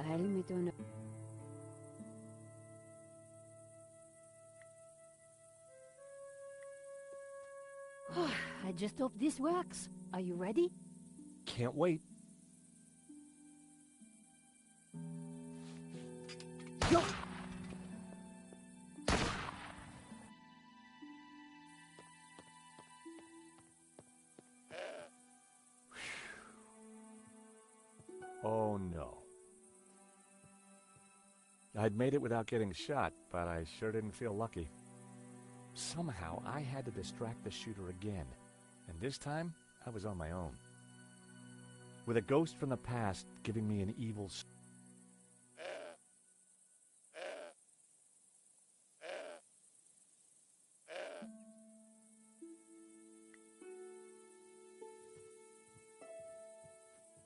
helmet. I just hope this works. Are you ready? Can't wait. Go! Oh no. I'd made it without getting shot, but I sure didn't feel lucky. Somehow I had to distract the shooter again, and this time I was on my own. With a ghost from the past giving me an evil...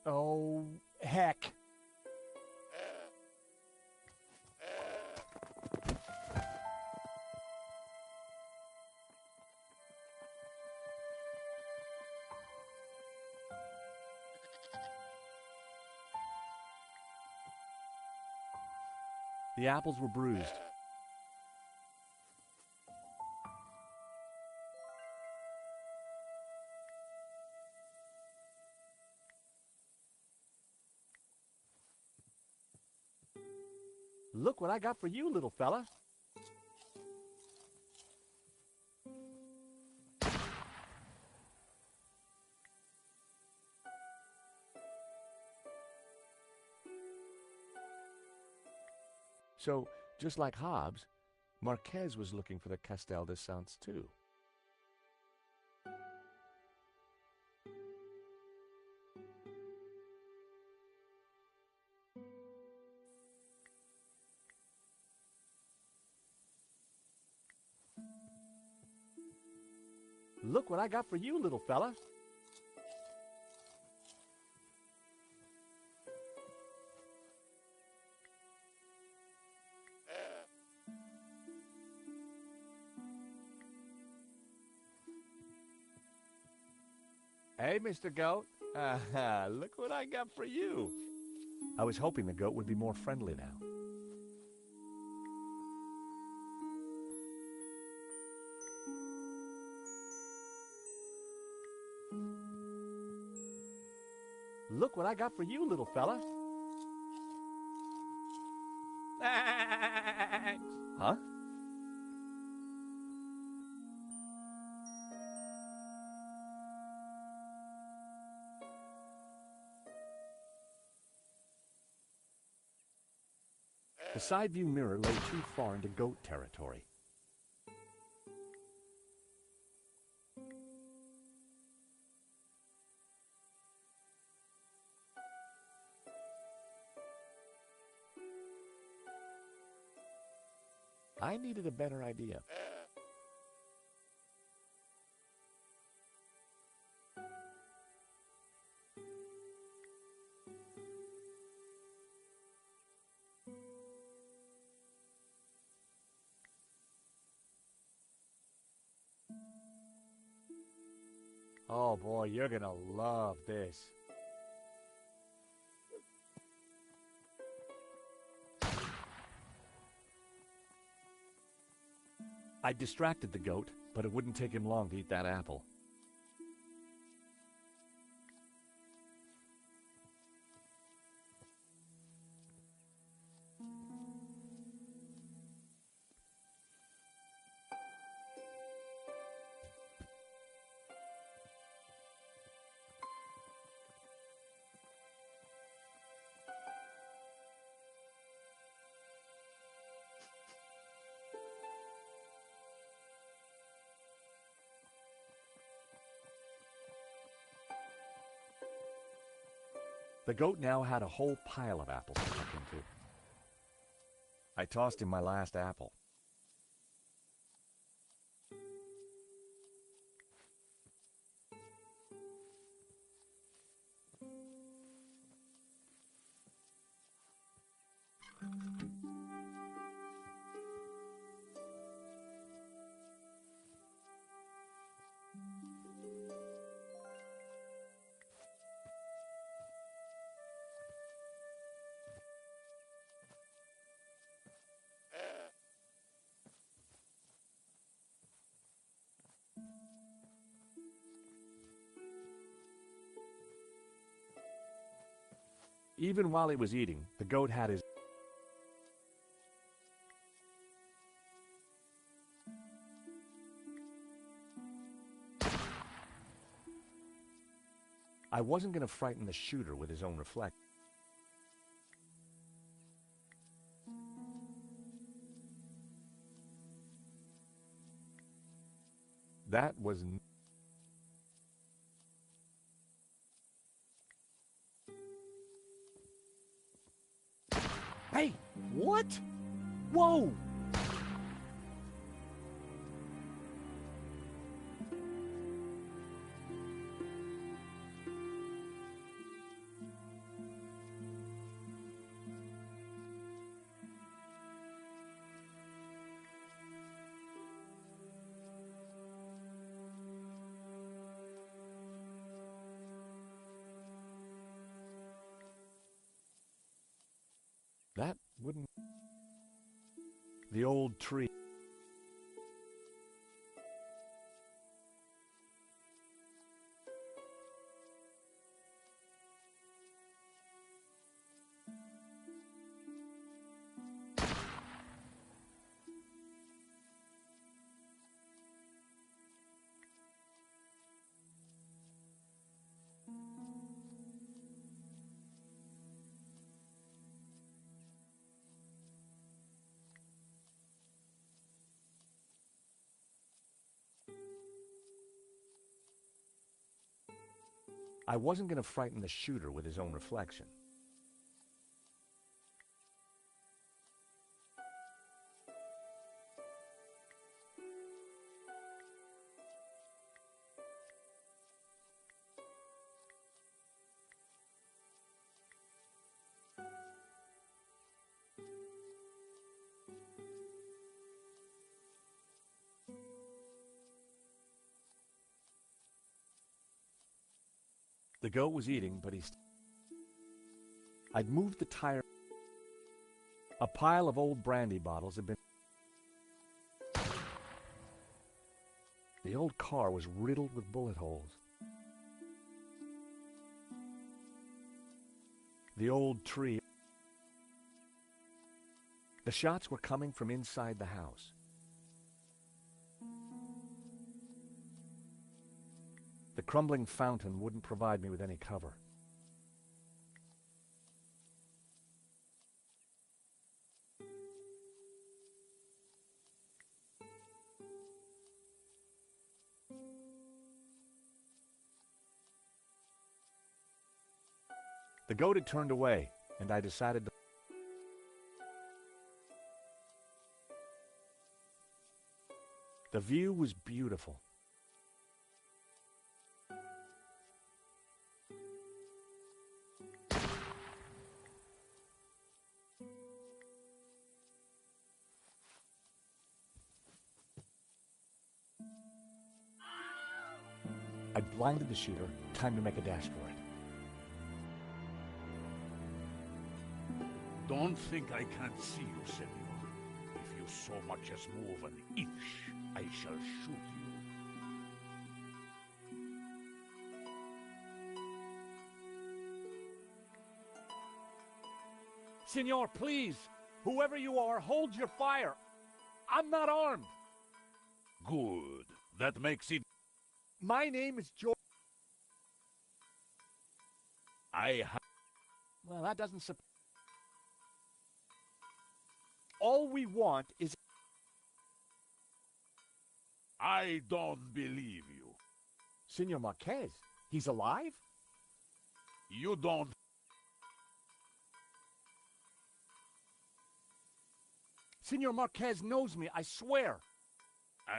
Oh, heck! The apples were bruised. Look what I got for you, little fella. So, just like Hobbes, Marques was looking for the Castel de Sants too. Look what I got for you, little fella. Hey, Mr. Goat. Look what I got for you. I was hoping the goat would be more friendly now. Look what I got for you, little fella. Thanks. Huh? The side view mirror lay too far into goat territory. I needed a better idea. Oh boy, you're gonna love this. I distracted the goat, but it wouldn't take him long to eat that apple. The goat now had a whole pile of apples to tuck into. I tossed him my last apple. Even while he was eating, the goat had his... I wasn't going to frighten the shooter with his own reflection. That was... Hey, what? Whoa! That wouldn't... The old tree. I wasn't going to frighten the shooter with his own reflection. The goat was eating, but I'd moved the tire. A pile of old brandy bottles had been... The old car was riddled with bullet holes. The old tree... The shots were coming from inside the house. The crumbling fountain wouldn't provide me with any cover. The goat had turned away, and I decided to... The view was beautiful. I blinded the shooter. Time to make a dash for it. Don't think I can't see you, senor. If you so much as move an inch, I shall shoot you. Senor, please! Whoever you are, hold your fire! I'm not armed! Good. That makes it... My name is George... Well, that doesn't... All we want is... I don't believe you. Senor Marques, he's alive? You don't... Senor Marques knows me, I swear.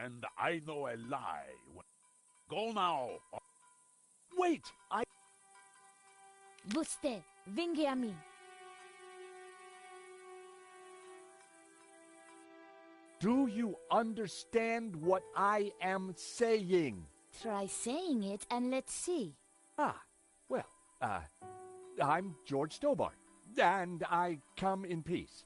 And I know a lie. Go now. Wait, Vostè, venghi a mí. Do you understand what I am saying? Try saying it and let's see. Well, I'm George Stobart, and I come in peace.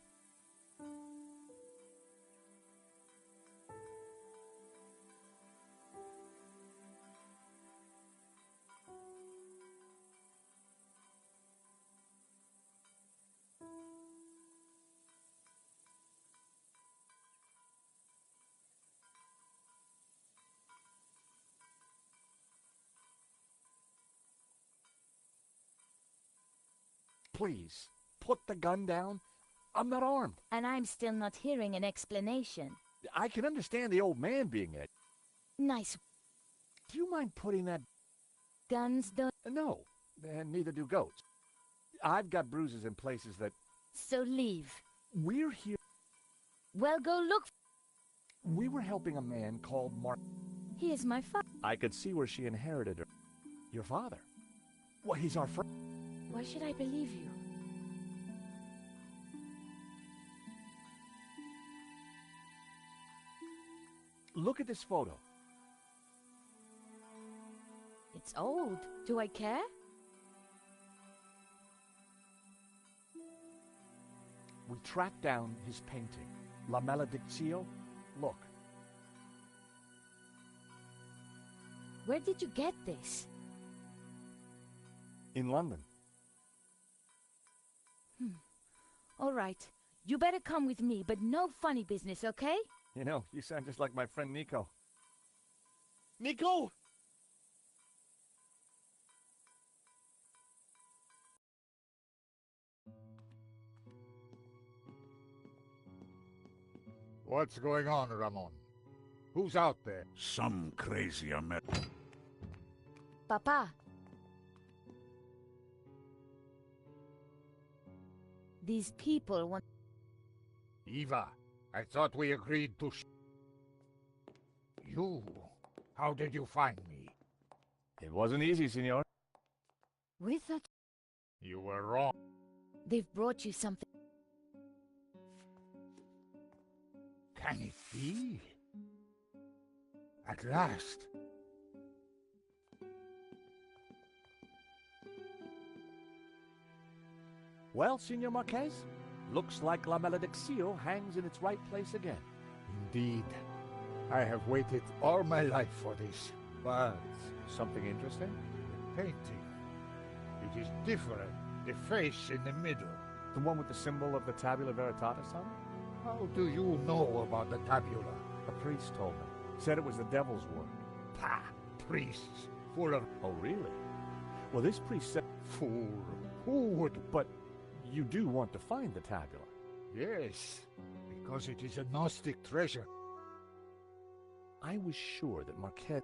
Please, put the gun down. I'm not armed. And I'm still not hearing an explanation. I can understand the old man being it. Nice. Do you mind putting that... Guns don't... No, and neither do goats. I've got bruises in places that... So leave. We're here... Well, go look. We were helping a man called Marques. He is my father. I could see where she inherited her. Your father. Well, he's our friend. Why should I believe you? Look at this photo. It's old. Do I care? We tracked down his painting. La Maledictio. Look. Where did you get this? In London. All right. You better come with me, but no funny business, okay? You know, you sound just like my friend Nico. Nico! What's going on, Ramon? Who's out there? Some crazy American. Papa. These people want... Eva, I thought we agreed to You? How did you find me? It wasn't easy, senor. We thought... You were wrong. They've brought you something. Can it be? At last. Well, Senor Marques, looks like La Maledictio hangs in its right place again. Indeed. I have waited all my life for this. But something interesting? The painting. It is different. The face in the middle. The one with the symbol of the Tabula Veritatis on it? How do you know about the tabula? A priest told me. Said it was the devil's work. Pah! Priests. Full of... Oh, really? Well, this priest said... Fool. Who would... But you do want to find the tabula. Yes, because it is a Gnostic treasure. I was sure that Marques...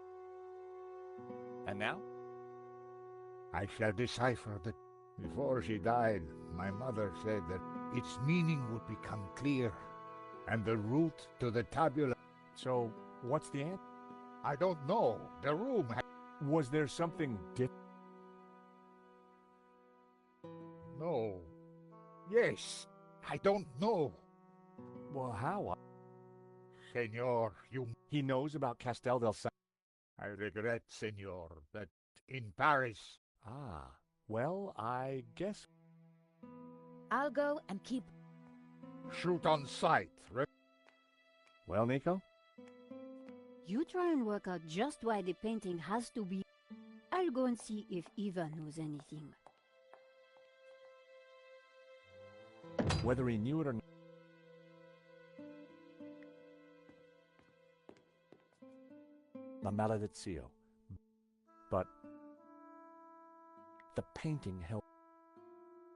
And now? I shall decipher the... Before she died, my mother said that its meaning would become clear, and the route to the tabula... So, what's the answer? I don't know. The room Was there something different? No. Yes. I don't know. Well, how? Senor, you... He knows about Castel del San... I regret, senor, that in Paris... Ah, well, I guess... I'll go and keep... Shoot on sight. Well, Nico? You try and work out just why the painting has to be... I'll go and see if Eva knows anything. Whether he knew it or not... La Maledictio. But... the painting held...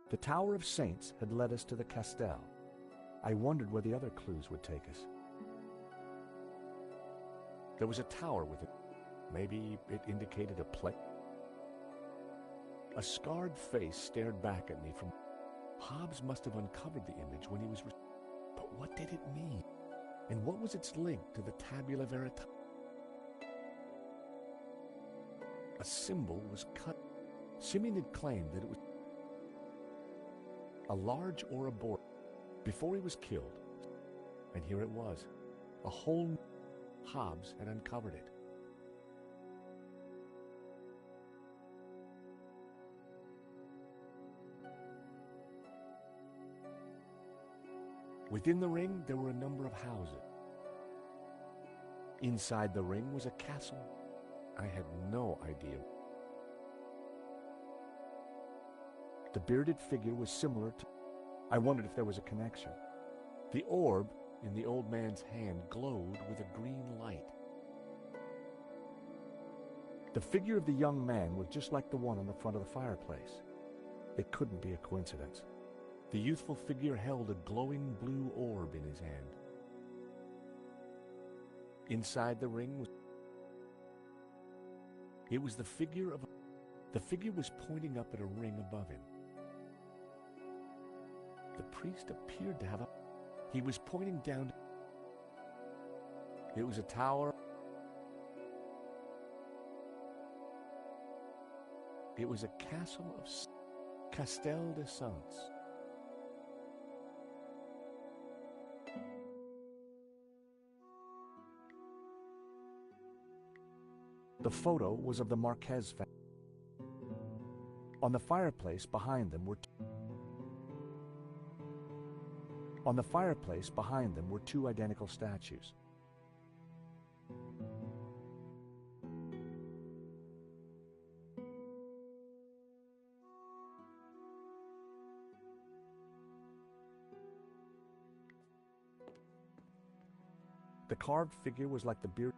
The Tower of Saints had led us to the Castel. I wondered where the other clues would take us. There was a tower with it. Maybe it indicated a place. A scarred face stared back at me from... Hobbes must have uncovered the image when he was... But what did it mean? And what was its link to the Tabula Veritatis? A symbol was cut. Simeon had claimed that it was a large Ouroboros before he was killed. And here it was. A whole... Hobbes had uncovered it. Within the ring, there were a number of houses. Inside the ring was a castle. I had no idea. The bearded figure was similar to... I wondered if there was a connection. The orb in the old man's hand glowed with a green light. The figure of the young man was just like the one on the front of the fireplace. It couldn't be a coincidence. The youthful figure held a glowing blue orb in his hand. Inside the ring was the figure of the figure was pointing up at a ring above him. The priest appeared to have he was pointing down. It was a tower. It was a castle of Castel de Saints. The photo was of the Marques family. On the fireplace behind them were two identical statues. The carved figure was like the beard.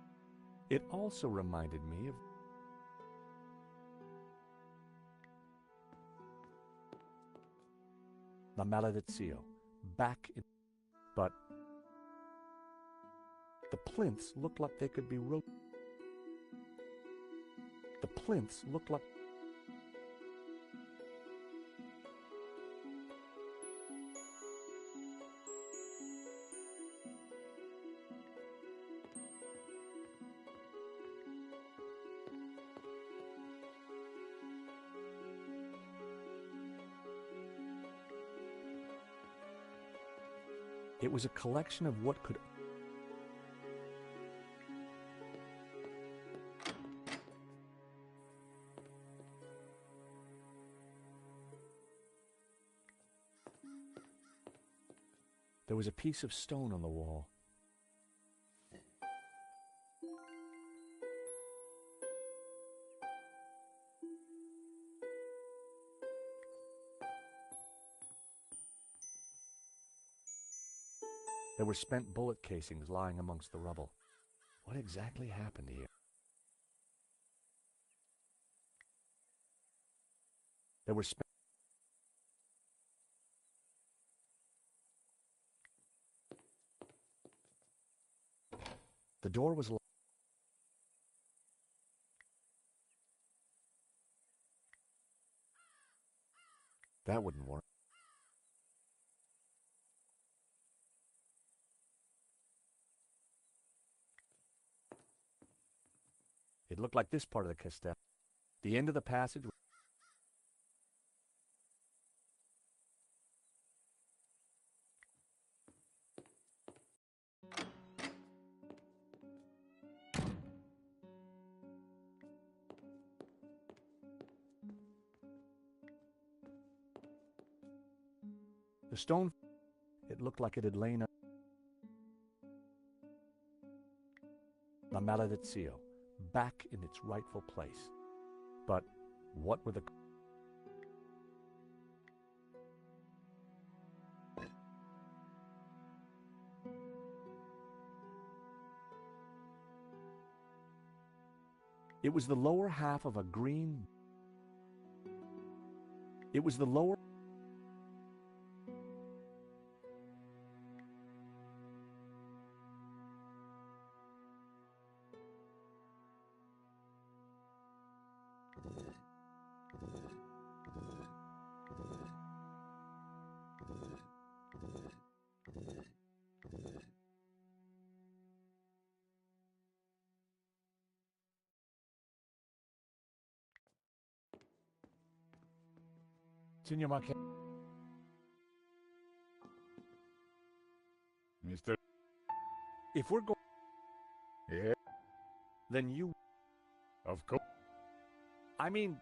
It also reminded me of La Maledizio, back in, but the plinths looked like they could be The plinths looked like it was a collection of what could. There was a piece of stone on the wall. There were spent bullet casings lying amongst the rubble. What exactly happened here? There were spent. The door was locked. That wouldn't work. It looked like this part of the castell. The end of the passage. The stone, it looked like it had lain. La Maledizio, back in its rightful place. But what were the... It was the lower half of a green... It was the lower... Signor Marques. Mr. If we're going... Yeah, Then you... of course. I mean...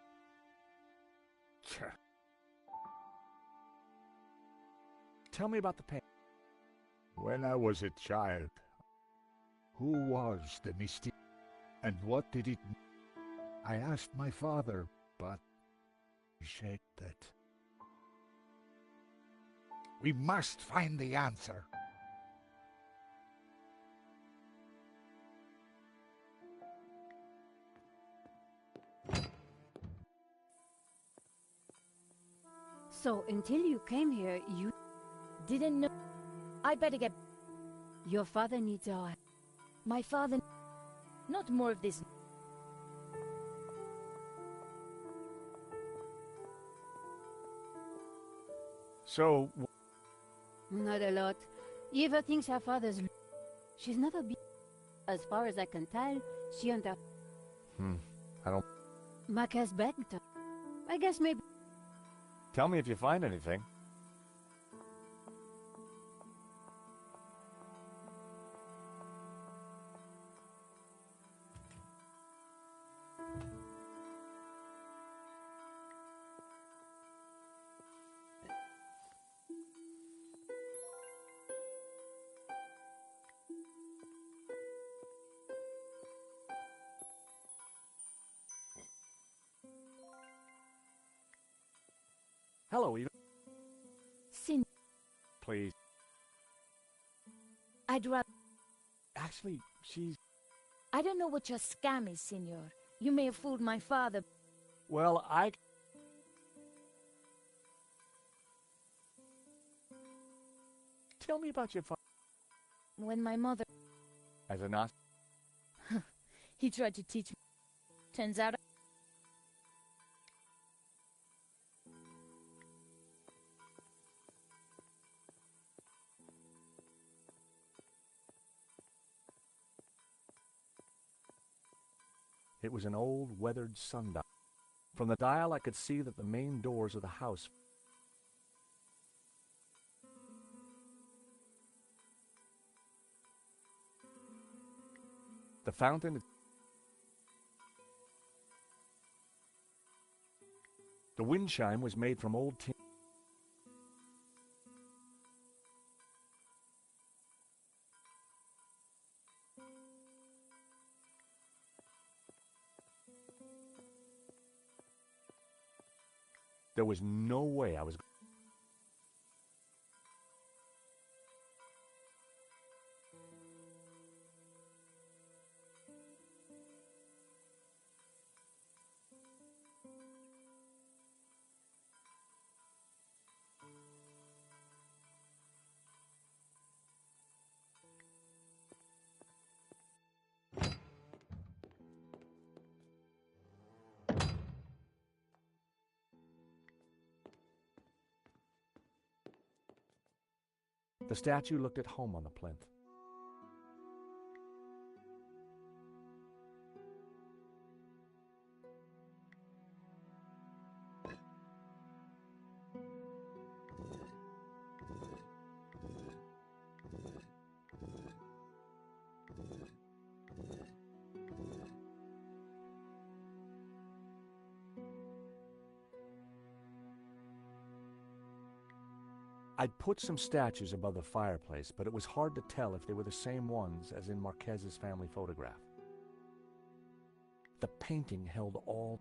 Tell me about the pain. When I was a child, who was the mystic, and what did it mean? I asked my father, but he said that we must find the answer. So, until you came here, you... Didn't know. I better get... Your father needs our... My father... Not more of this. So, Not a lot. Eva thinks her father's... She's never been... As far as I can tell, she and her... I don't... Marques begged her. I guess maybe... Tell me if you find anything. Hello, Eva. Sin... Please. I'd rather... Actually, she's... I don't know what your scam is, senor. You may have fooled my father. Well, Tell me about your father. When my mother... As a Nazi? He tried to teach me. Turns out... It was an old, weathered sundial. From the dial, I could see that the main doors of the house... The fountain... The wind chime was made from old tin... There was no way I was... The statue looked at home on the plinth. I'd put some statues above the fireplace, but it was hard to tell if they were the same ones as in Marques's family photograph. The painting held all...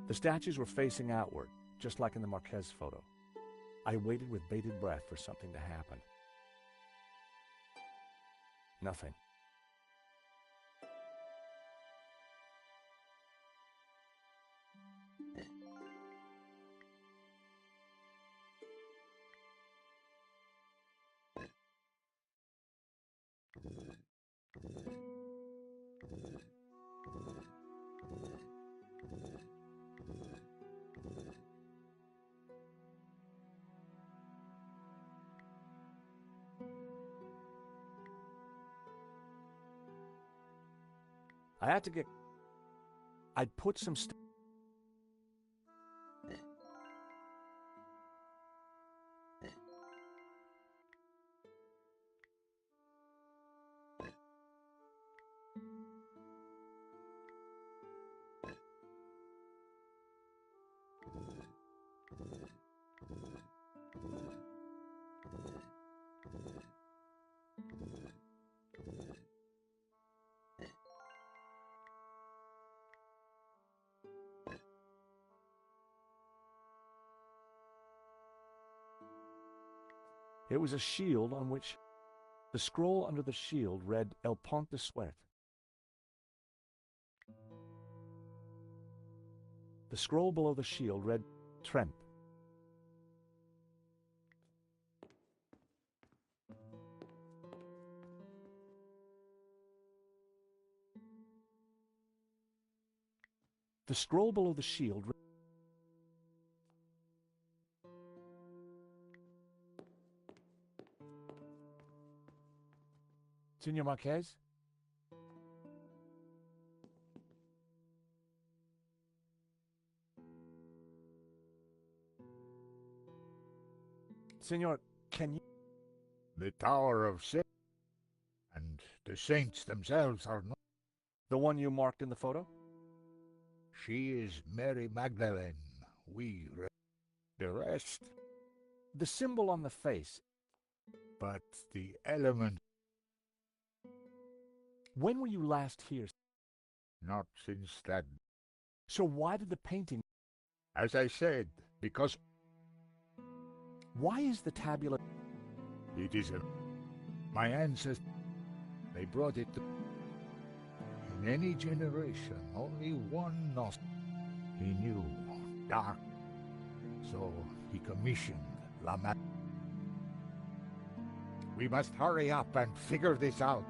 The statues were facing outward, just like in the Marques photo. I waited with bated breath for something to happen. Nothing. I had to get... I'd put some... It was a shield on which the scroll under the shield read El Pont de Suert. The scroll below the shield read Tremp. The scroll below the shield read Senor Marques? Senor, can you... The Tower of Saints and the saints themselves are not. The one you marked in the photo? She is Mary Magdalene. The rest. The symbol on the face. But the element. When were you last here? Not since that. So why did the painting... As I said, because Why is the tabula... it is my ancestors. They brought it to. In any generation, only one Gnostic. He knew dark. So he commissioned La Mag. We must hurry up and figure this out.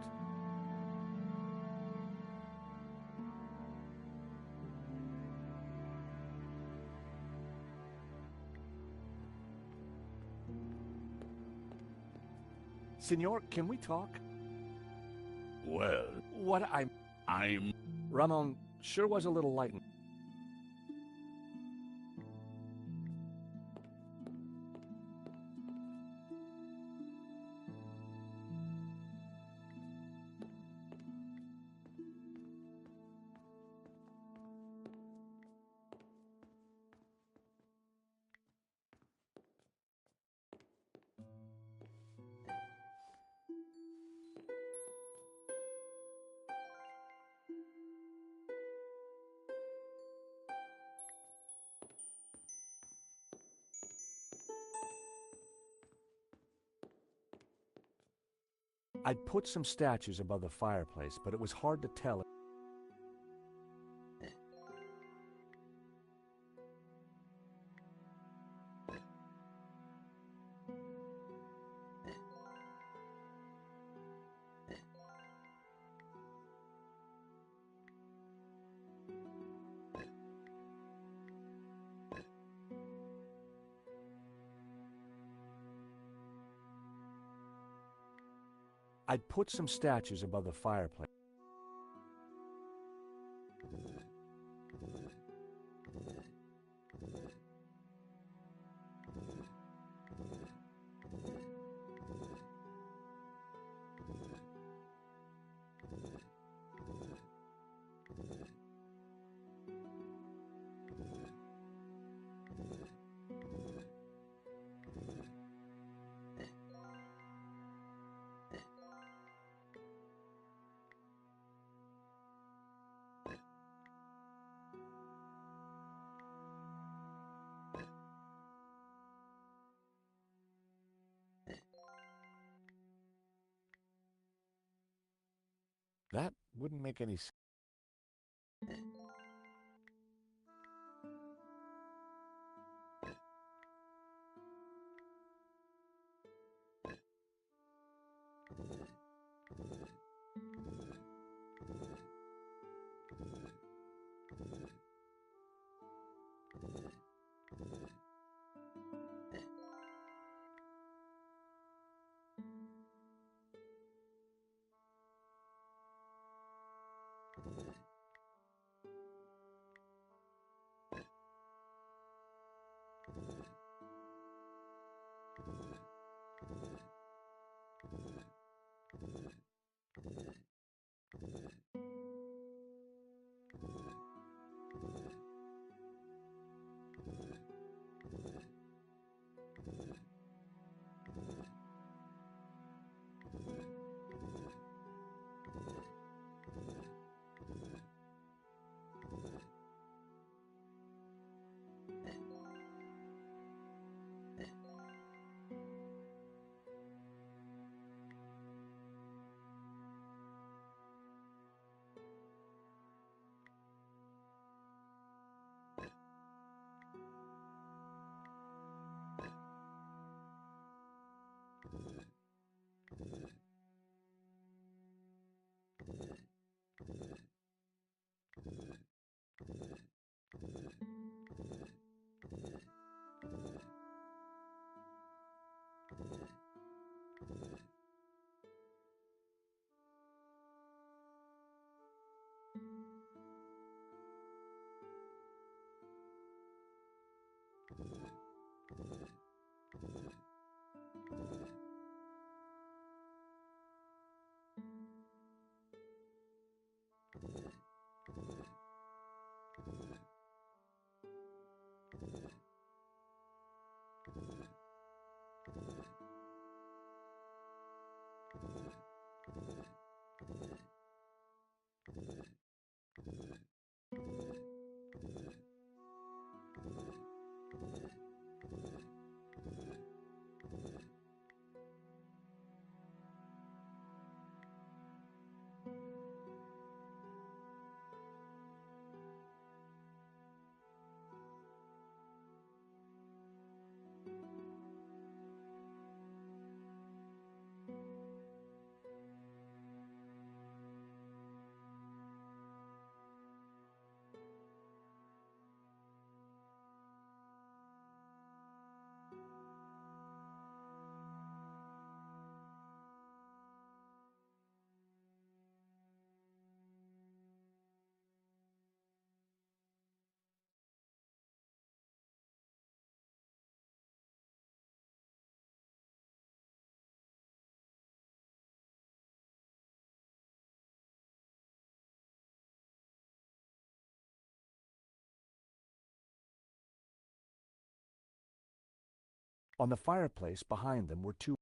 Senor, can we talk? Well, What I'm... Ramon sure was a little lightened. I'd put some statues above the fireplace, but it was hard to tell. I'd put some statues above the fireplace. That wouldn't make any sense. On the fireplace behind them were two.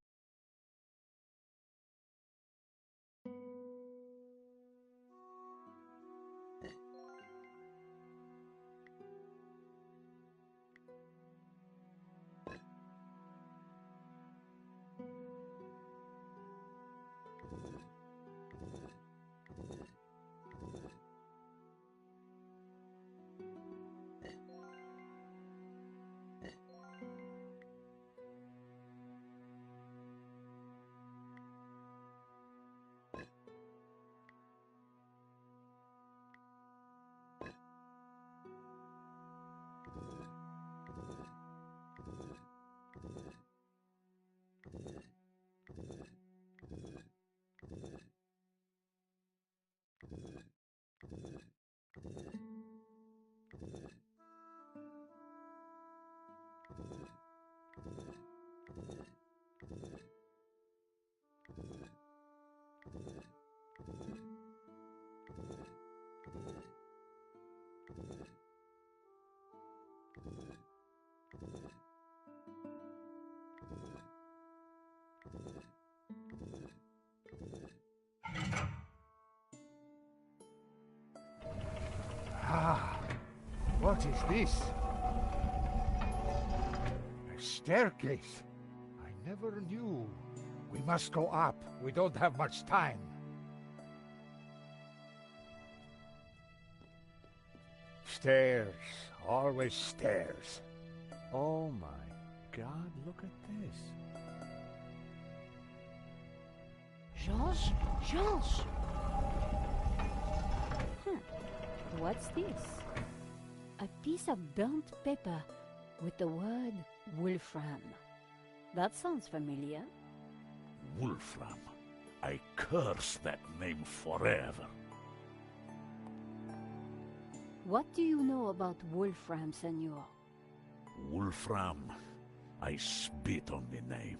Ah, what is this? A staircase. I never knew. We must go up. We don't have much time. Stairs. Always stairs. Oh my God, look at this. Georges? Georges! What's this? A piece of burnt paper with the word Wolfram. That sounds familiar. Wolfram. I curse that name forever. What do you know about Wolfram, senor? Wolfram. I spit on the name.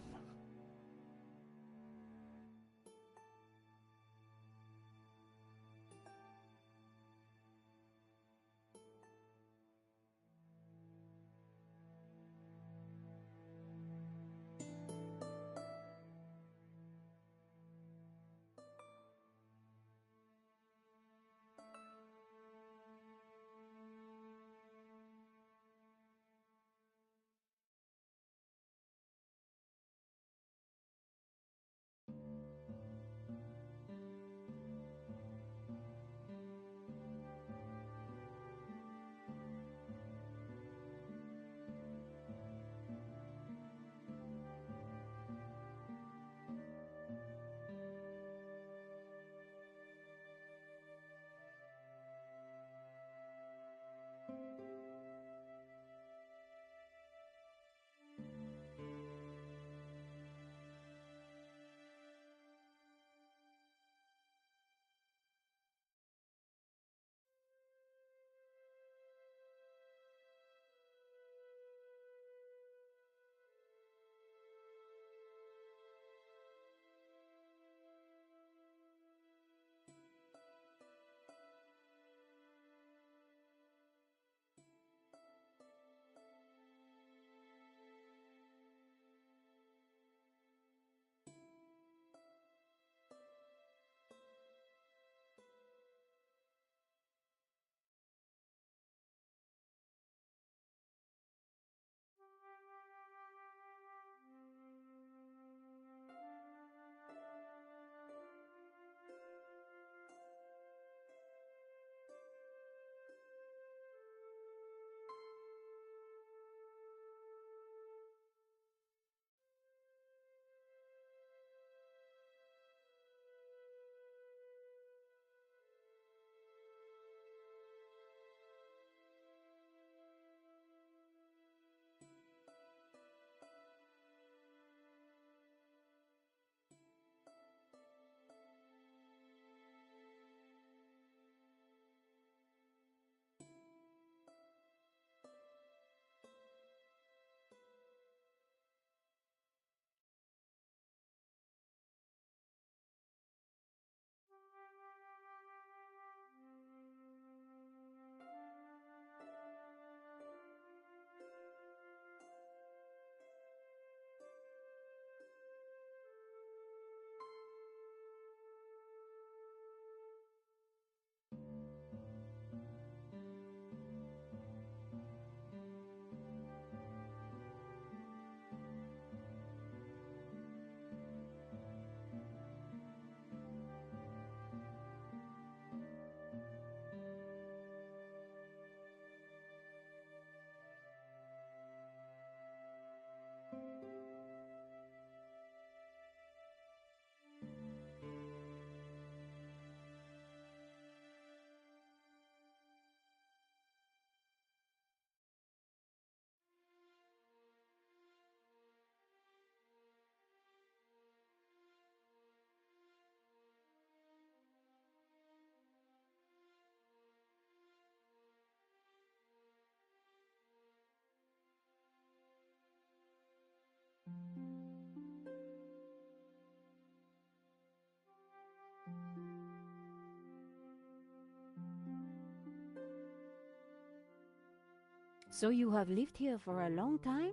So you have lived here for a long time?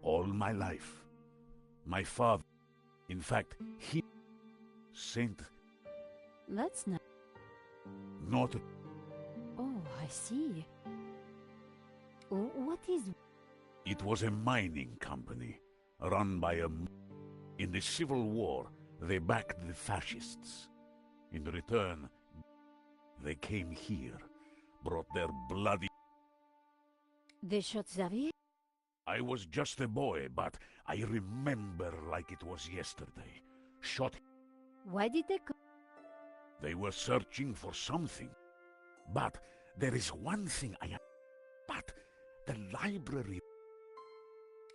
All my life. My father, in fact, he... Saint... That's not... Not... Oh, I see. What is... It was a mining company, run by a... In the Civil War, they backed the fascists. In return, they came here, brought their bloody... They shot Xavier? I was just a boy, but I remember like it was yesterday. Shot... Why did they come? They were searching for something. But there is one thing I... But the library...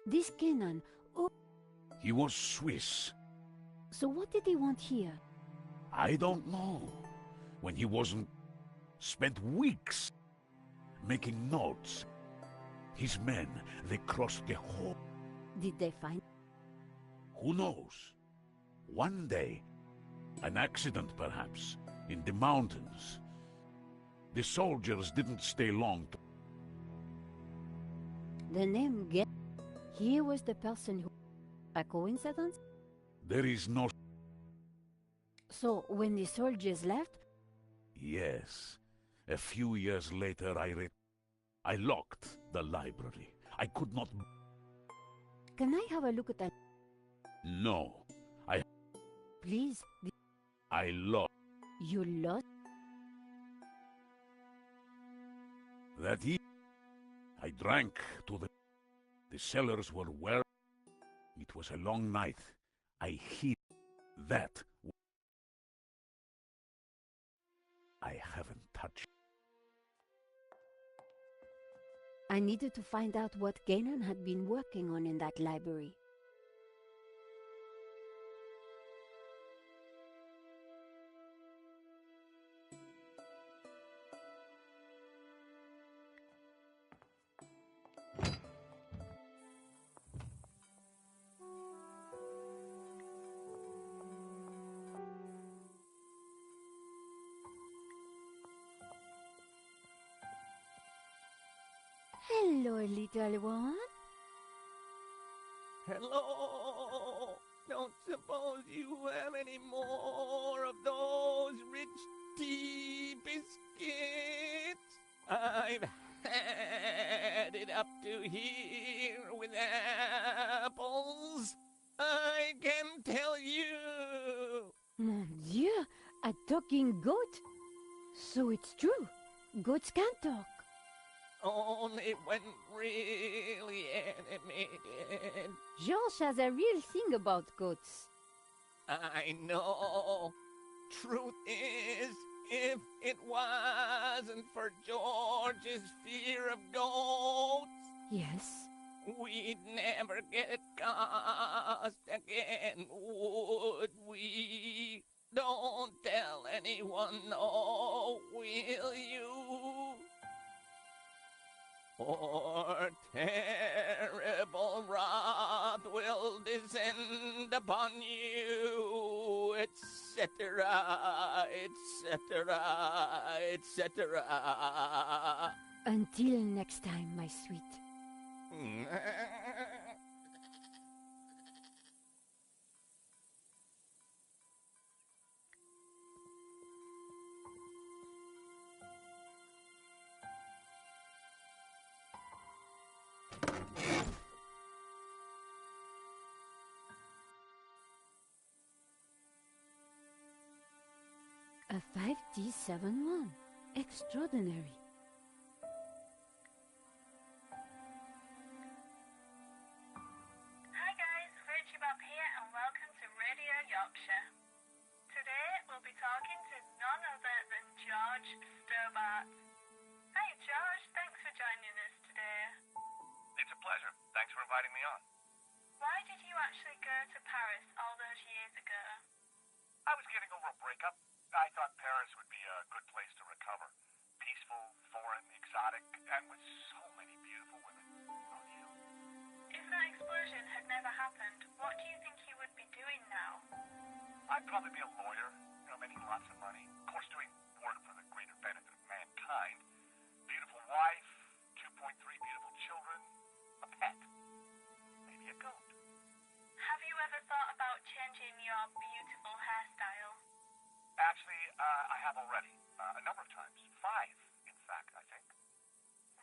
This Kenan, oh... He was Swiss. So what did he want here? I don't know. When he wasn't... Spent weeks making notes. His men, they crossed the whole... Did they find... Who knows? One day, an accident perhaps, in the mountains. The soldiers didn't stay long to... The name Gen... He was the person who... A coincidence? There is no... So, when the soldiers left... Yes. A few years later I locked the library. I could not... Can I have a look at that? No. Please? I lost. You lost? That evening, I drank to the... The cellars were well... It was a long night. I hid that. I haven't touched. I needed to find out what Kenan had been working on in that library. Hello, little one. Hello! Don't suppose you have any more of those rich tea biscuits? I've had it up to here with apples. I can tell you. Mon Dieu, a talking goat? So it's true. Goats can talk. Only when really animated. George has a real thing about goats. I know. Truth is, if it wasn't for George's fear of goats, Yes. we'd never get cast again, would we? Don't tell anyone, no, will you? Or terrible wrath will descend upon you, etc., etc., etc. Until next time, my sweet. A 5D71. Extraordinary. Hi guys, Richie Bob here and welcome to Radio Yorkshire. Today we'll be talking to none other than George Stobart. Hi George, thanks for joining us today. It's a pleasure. Thanks for inviting me on. Why did you actually go to Paris all those years ago? I was getting over a breakup. I thought Paris would be a good place to recover. Peaceful, foreign, exotic, and with so many beautiful women. Oh, you. If that explosion had never happened, what do you think you would be doing now? I'd probably be a lawyer, making lots of money. Of course, doing work for the greater benefit of mankind. Beautiful wife, 2.3 beautiful have already. A number of times. 5, in fact, I think.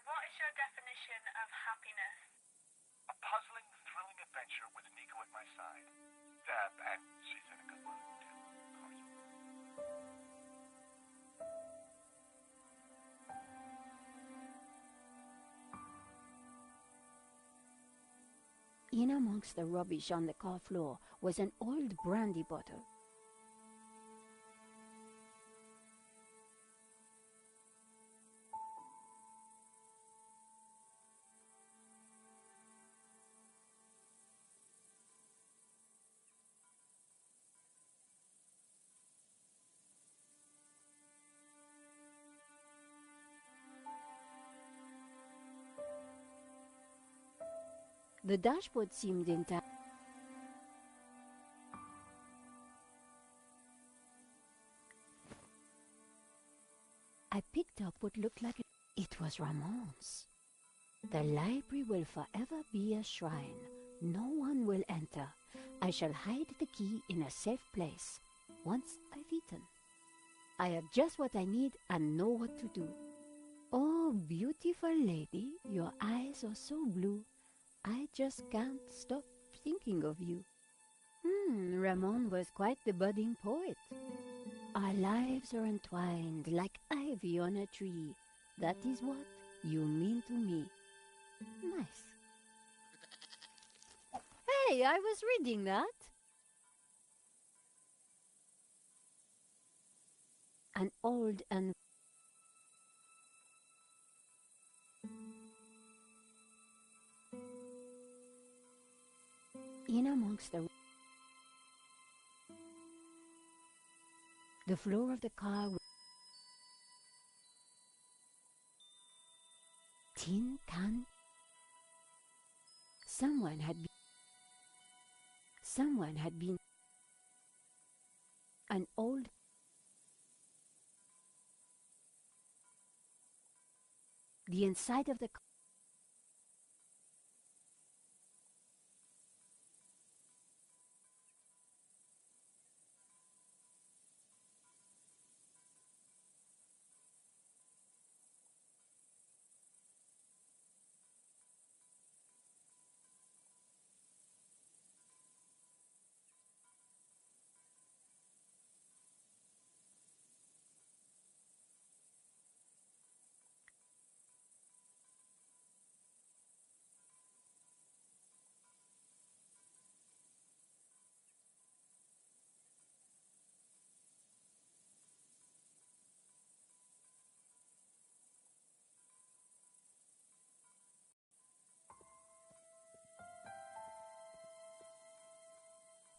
What is your definition of happiness? A puzzling, thrilling adventure with Nico at my side. And she's in a good mood, too, of course. In amongst the rubbish on the car floor was an old brandy bottle. The dashboard seemed intact. I picked up what looked like it was Ramon's. The library will forever be a shrine. No one will enter. I shall hide the key in a safe place. Once I've eaten, I have just what I need and know what to do. Oh, beautiful lady, your eyes are so blue. I just can't stop thinking of you. Ramon was quite the budding poet. Our lives are entwined like ivy on a tree. That is what you mean to me. Nice. Hey, I was reading that. An old and in amongst the floor of the car with tin can. Someone had been an old the inside of the car.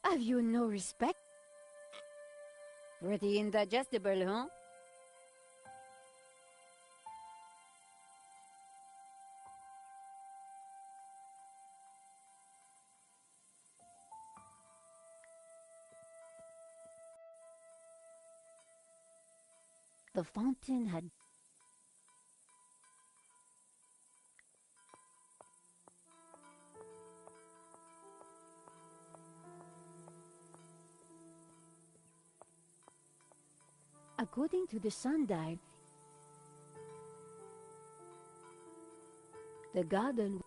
Have you no respect? Pretty indigestible, huh? The fountain had according to the sundial, the garden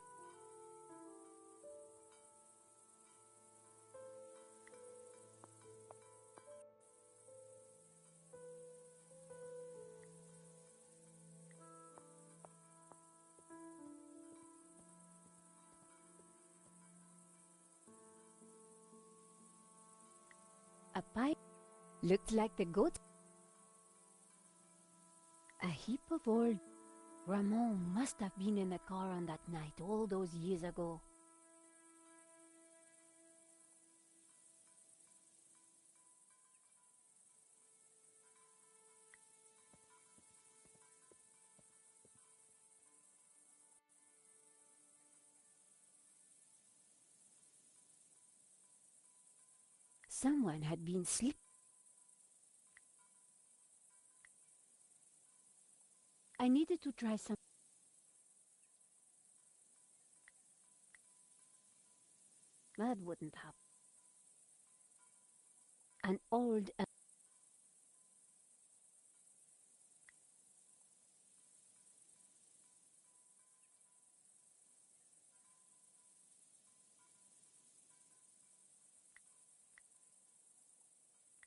a pipe looked like the goat. A heap of old. Ramon must have been in the car on that night all those years ago. Someone had been sleeping. I needed to try some. That wouldn't happen. An old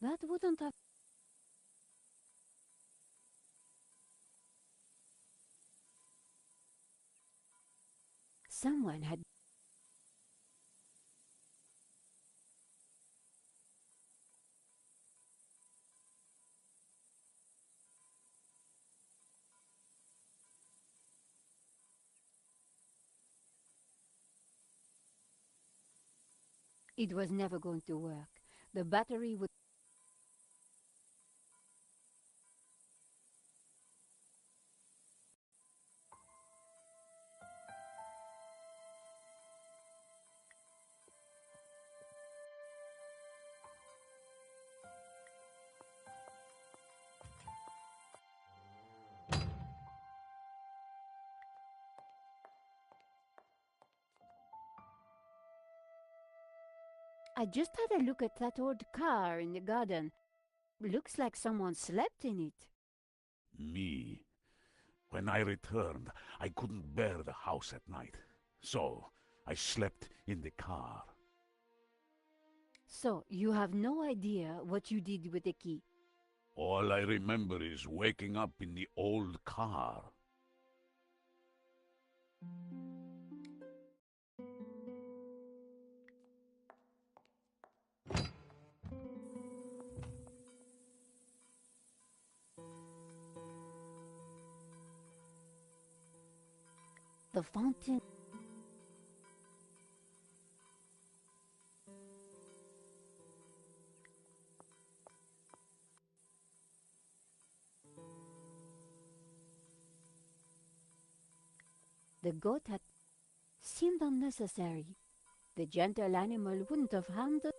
That wouldn't have... Someone had... It was never going to work. The battery would... I just had a look at that old car in the garden. Looks like someone slept in it. Me. When I returned, I couldn't bear the house at night. So, I slept in the car. So, you have no idea what you did with the key? All I remember is waking up in the old car. The fountain... The goat had seemed unnecessary. The gentle animal wouldn't have harmed us.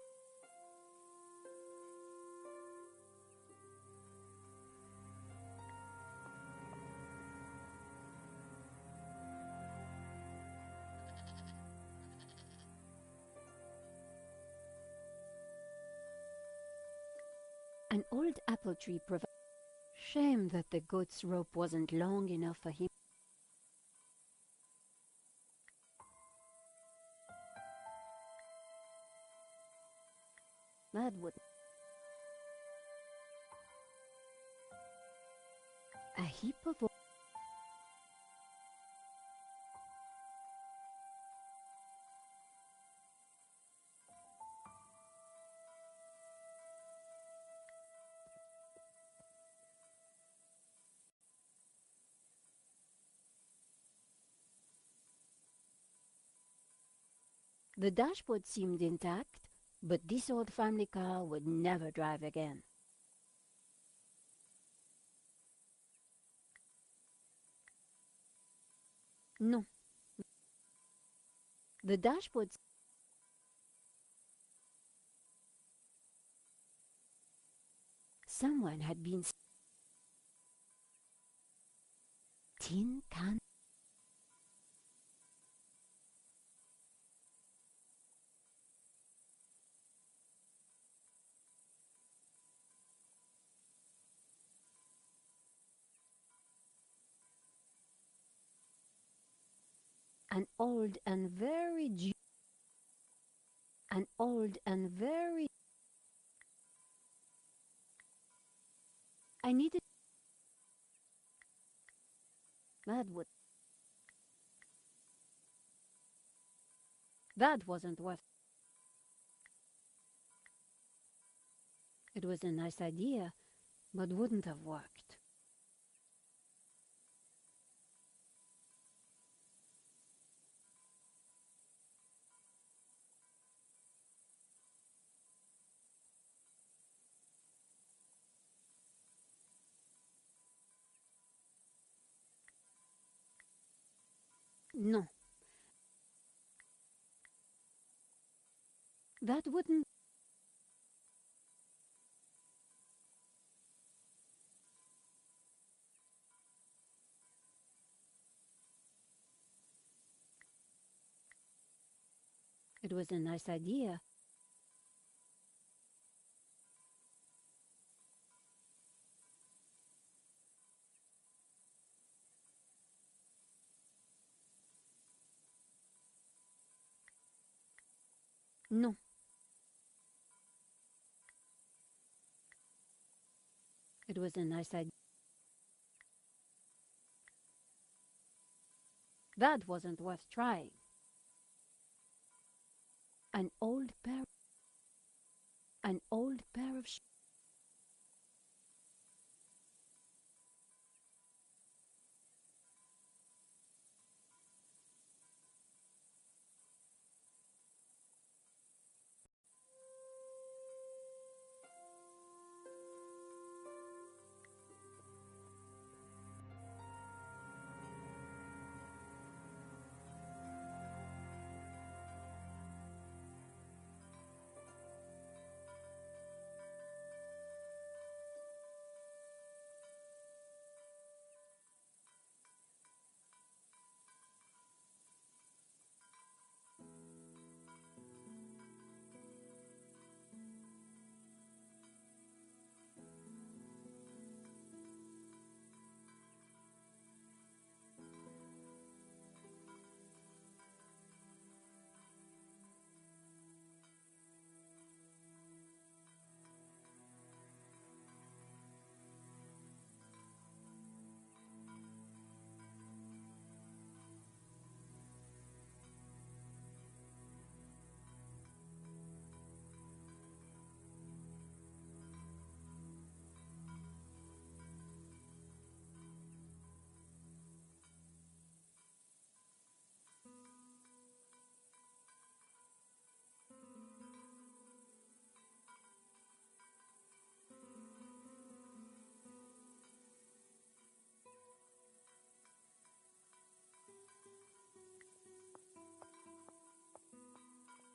An old apple tree provided... Shame that the goat's rope wasn't long enough for him. That would... A heap of... The dashboard seemed intact, but this old family car would never drive again. No. The dashboard... Someone had been... Tin can... An old and very... An old and very... I needed... That would... That wasn't worth... It was a nice idea, but wouldn't have worked. No. That wouldn't... It was a nice idea. No. It was a nice idea. That wasn't worth trying. An old pair of shoes.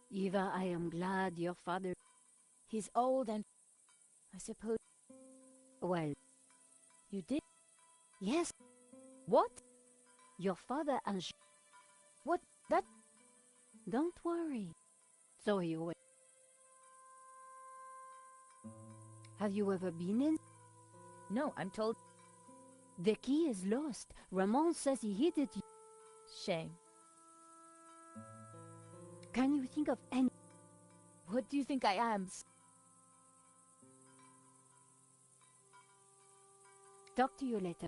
Eva, I am glad your father... He's old and... I suppose... Well, You did? yes, What? your father and... What? That... Don't worry. So you will... Have you ever been in? No, I'm told... The key is lost. Ramon says he hid it. Shame. Can you think of any... What do you think I am? Talk to you later.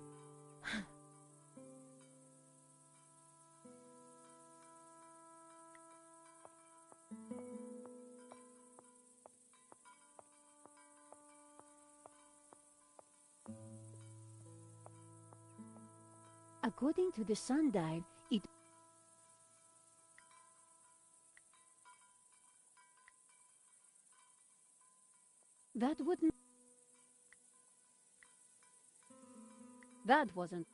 According to the sundial, it... That wouldn't... That wasn't...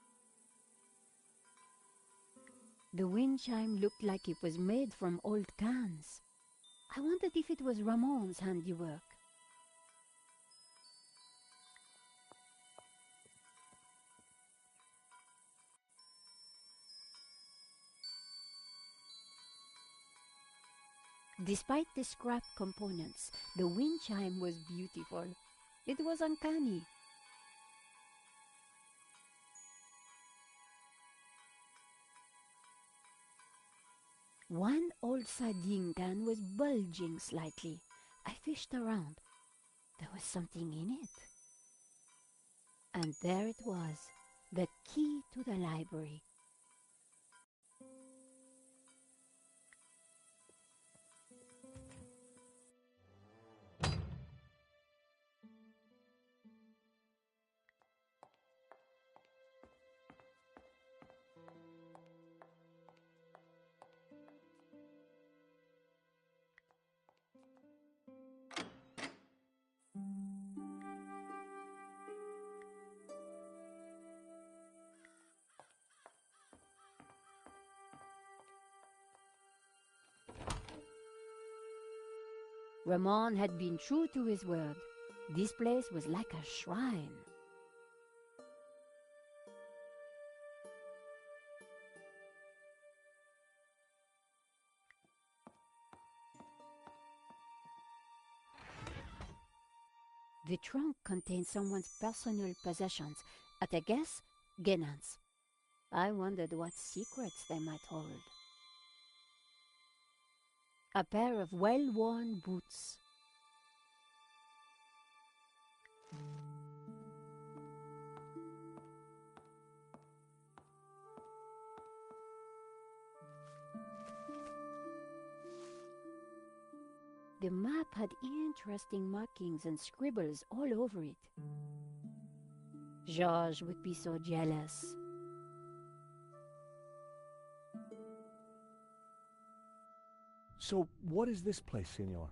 The wind chime looked like it was made from old cans. I wondered if it was Ramon's handiwork. Despite the scrapped components, the wind chime was beautiful. It was uncanny. One old sardine can was bulging slightly. I fished around. There was something in it. And there it was, the key to the library. Ramon had been true to his word. This place was like a shrine. The trunk contained someone's personal possessions, at a guess, Genan's. I wondered what secrets they might hold. A pair of well-worn boots. The map had interesting markings and scribbles all over it. Georges would be so jealous. So, what is this place, senor?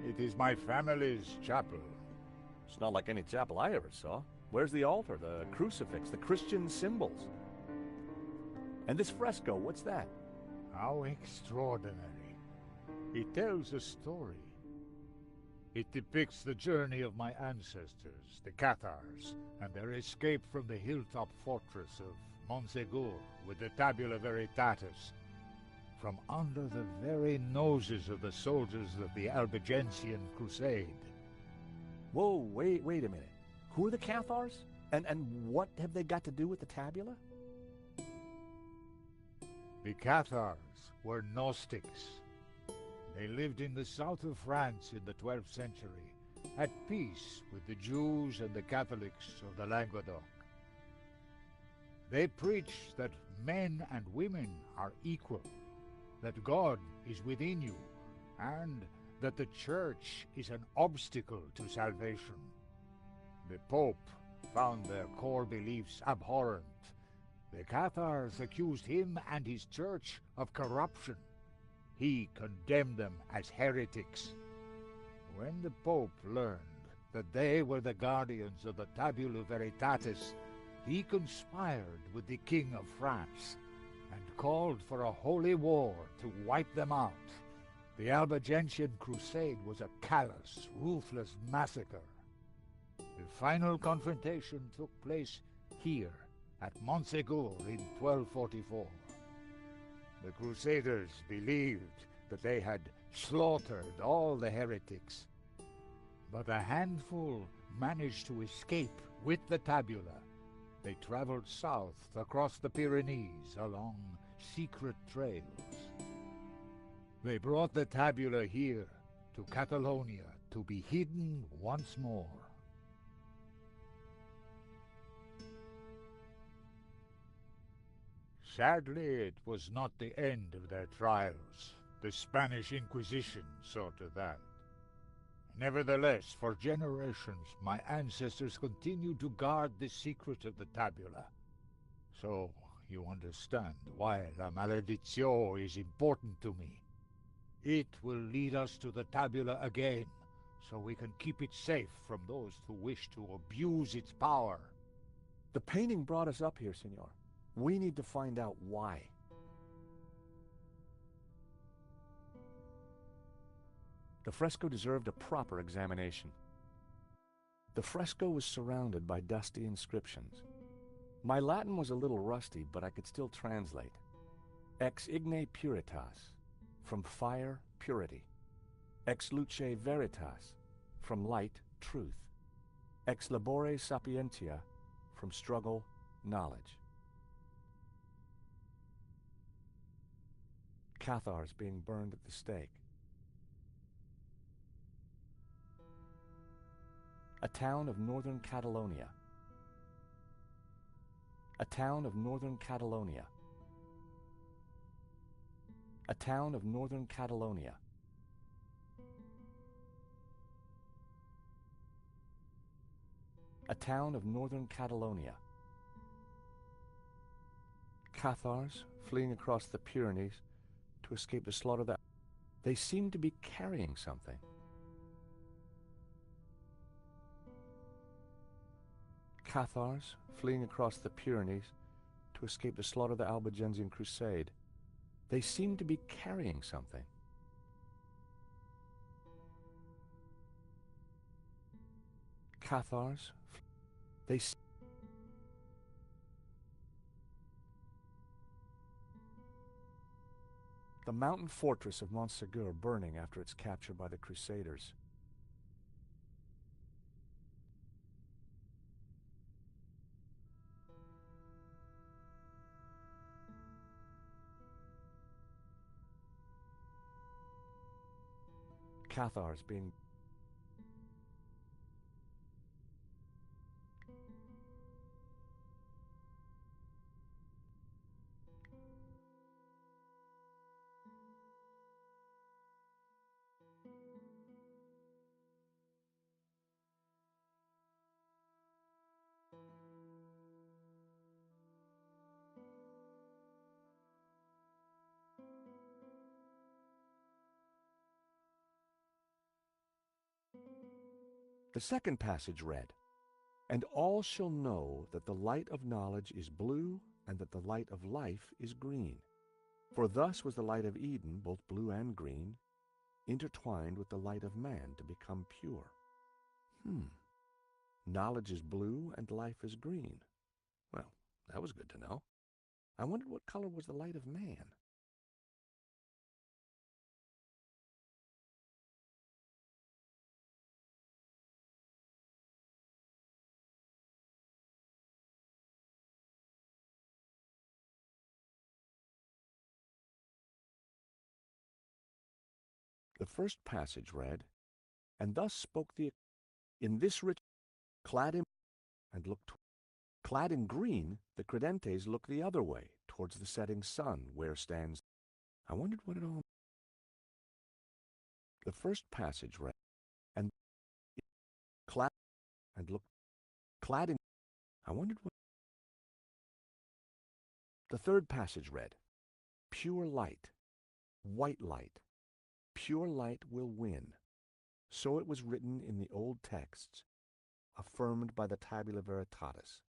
It is my family's chapel. It's not like any chapel I ever saw. Where's the altar, the crucifix, the Christian symbols? And this fresco, what's that? How extraordinary. It tells a story. It depicts the journey of my ancestors, the Cathars, and their escape from the hilltop fortress of Montsegur with the Tabula Veritatis, from under the very noses of the soldiers of the Albigensian Crusade. Whoa, wait a minute. Who are the Cathars? And what have they got to do with the tabula? The Cathars were Gnostics. They lived in the south of France in the 12th century, at peace with the Jews and the Catholics of the Languedoc. They preached that men and women are equal, that God is within you, and that the Church is an obstacle to salvation. The Pope found their core beliefs abhorrent. The Cathars accused him and his Church of corruption. He condemned them as heretics. When the Pope learned that they were the guardians of the Tabula Veritatis, he conspired with the King of France and called for a holy war to wipe them out. The Albigensian Crusade was a callous, ruthless massacre. The final confrontation took place here, at Montsegur in 1244. The Crusaders believed that they had slaughtered all the heretics, but a handful managed to escape with the tabula. They traveled south across the Pyrenees along secret trails. They brought the tabula here to Catalonia to be hidden once more. Sadly, it was not the end of their trials. The Spanish Inquisition saw to that. Nevertheless, for generations, my ancestors continued to guard the secret of the tabula. So, you understand why La Maledizio is important to me. It will lead us to the tabula again, so we can keep it safe from those who wish to abuse its power. The painting brought us up here, senor. We need to find out why. The fresco deserved a proper examination. The fresco was surrounded by dusty inscriptions. My Latin was a little rusty, but I could still translate. Ex igne puritas, from fire, purity. Ex luce veritas, from light, truth. Ex labore sapientia, from struggle, knowledge. Cathars being burned at the stake. A town of northern Catalonia. A town of northern Catalonia. A town of northern Catalonia. A town of northern Catalonia. Cathars fleeing across the Pyrenees to escape the slaughter that they seemed to be carrying something. Cathars fleeing across the Pyrenees to escape the slaughter of the Albigensian Crusade. They seemed to be carrying something. Cathars, the mountain fortress of Montsegur burning after its capture by the Crusaders. Cathars being The second passage read, "And all shall know that the light of knowledge is blue, and that the light of life is green. For thus was the light of Eden, both blue and green, intertwined with the light of man to become pure." Knowledge is blue and life is green. Well, that was good to know. I wondered what color was the light of man. The first passage read, "And thus spoke the in this rich clad in and looked clad in green, the credentes look the other way, towards the setting sun, where stands." I wondered what it all. The first passage read, "And clad and looked clad in." I wondered what. The third passage read, "Pure light, white light, pure light will win." So it was written in the old texts, affirmed by the Tabula Veritatis.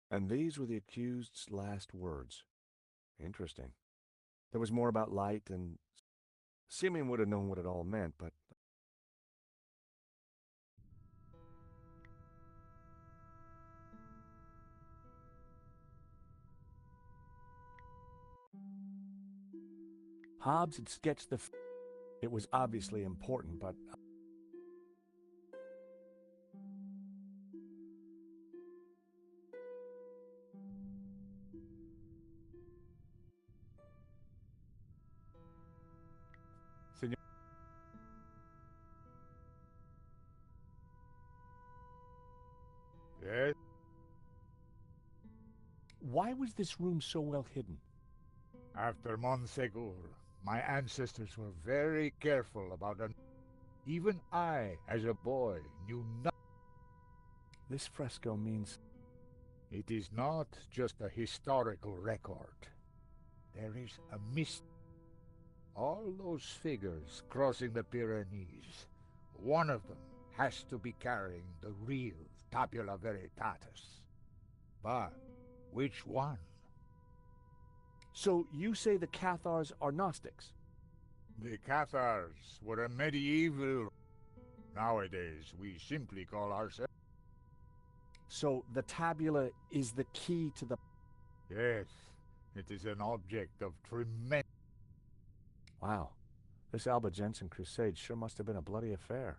And these were the accused's last words. Interesting. There was more about light, and Simeon would have known what it all meant, but Hobbes had sketched the. It was obviously important, but Senor. Yes? Why was this room so well hidden? After Monsegur, my ancestors were very careful about it. Even I, as a boy, knew nothing. This fresco means. It is not just a historical record. There is a mystery. All those figures crossing the Pyrenees, one of them has to be carrying the real Tabula Veritatis. But which one? So you say the Cathars are Gnostics? The Cathars were a medieval. Nowadays, we simply call ourselves. So the tabula is the key to the. Yes, it is an object of tremendous. Wow, this Albigensian crusade sure must have been a bloody affair.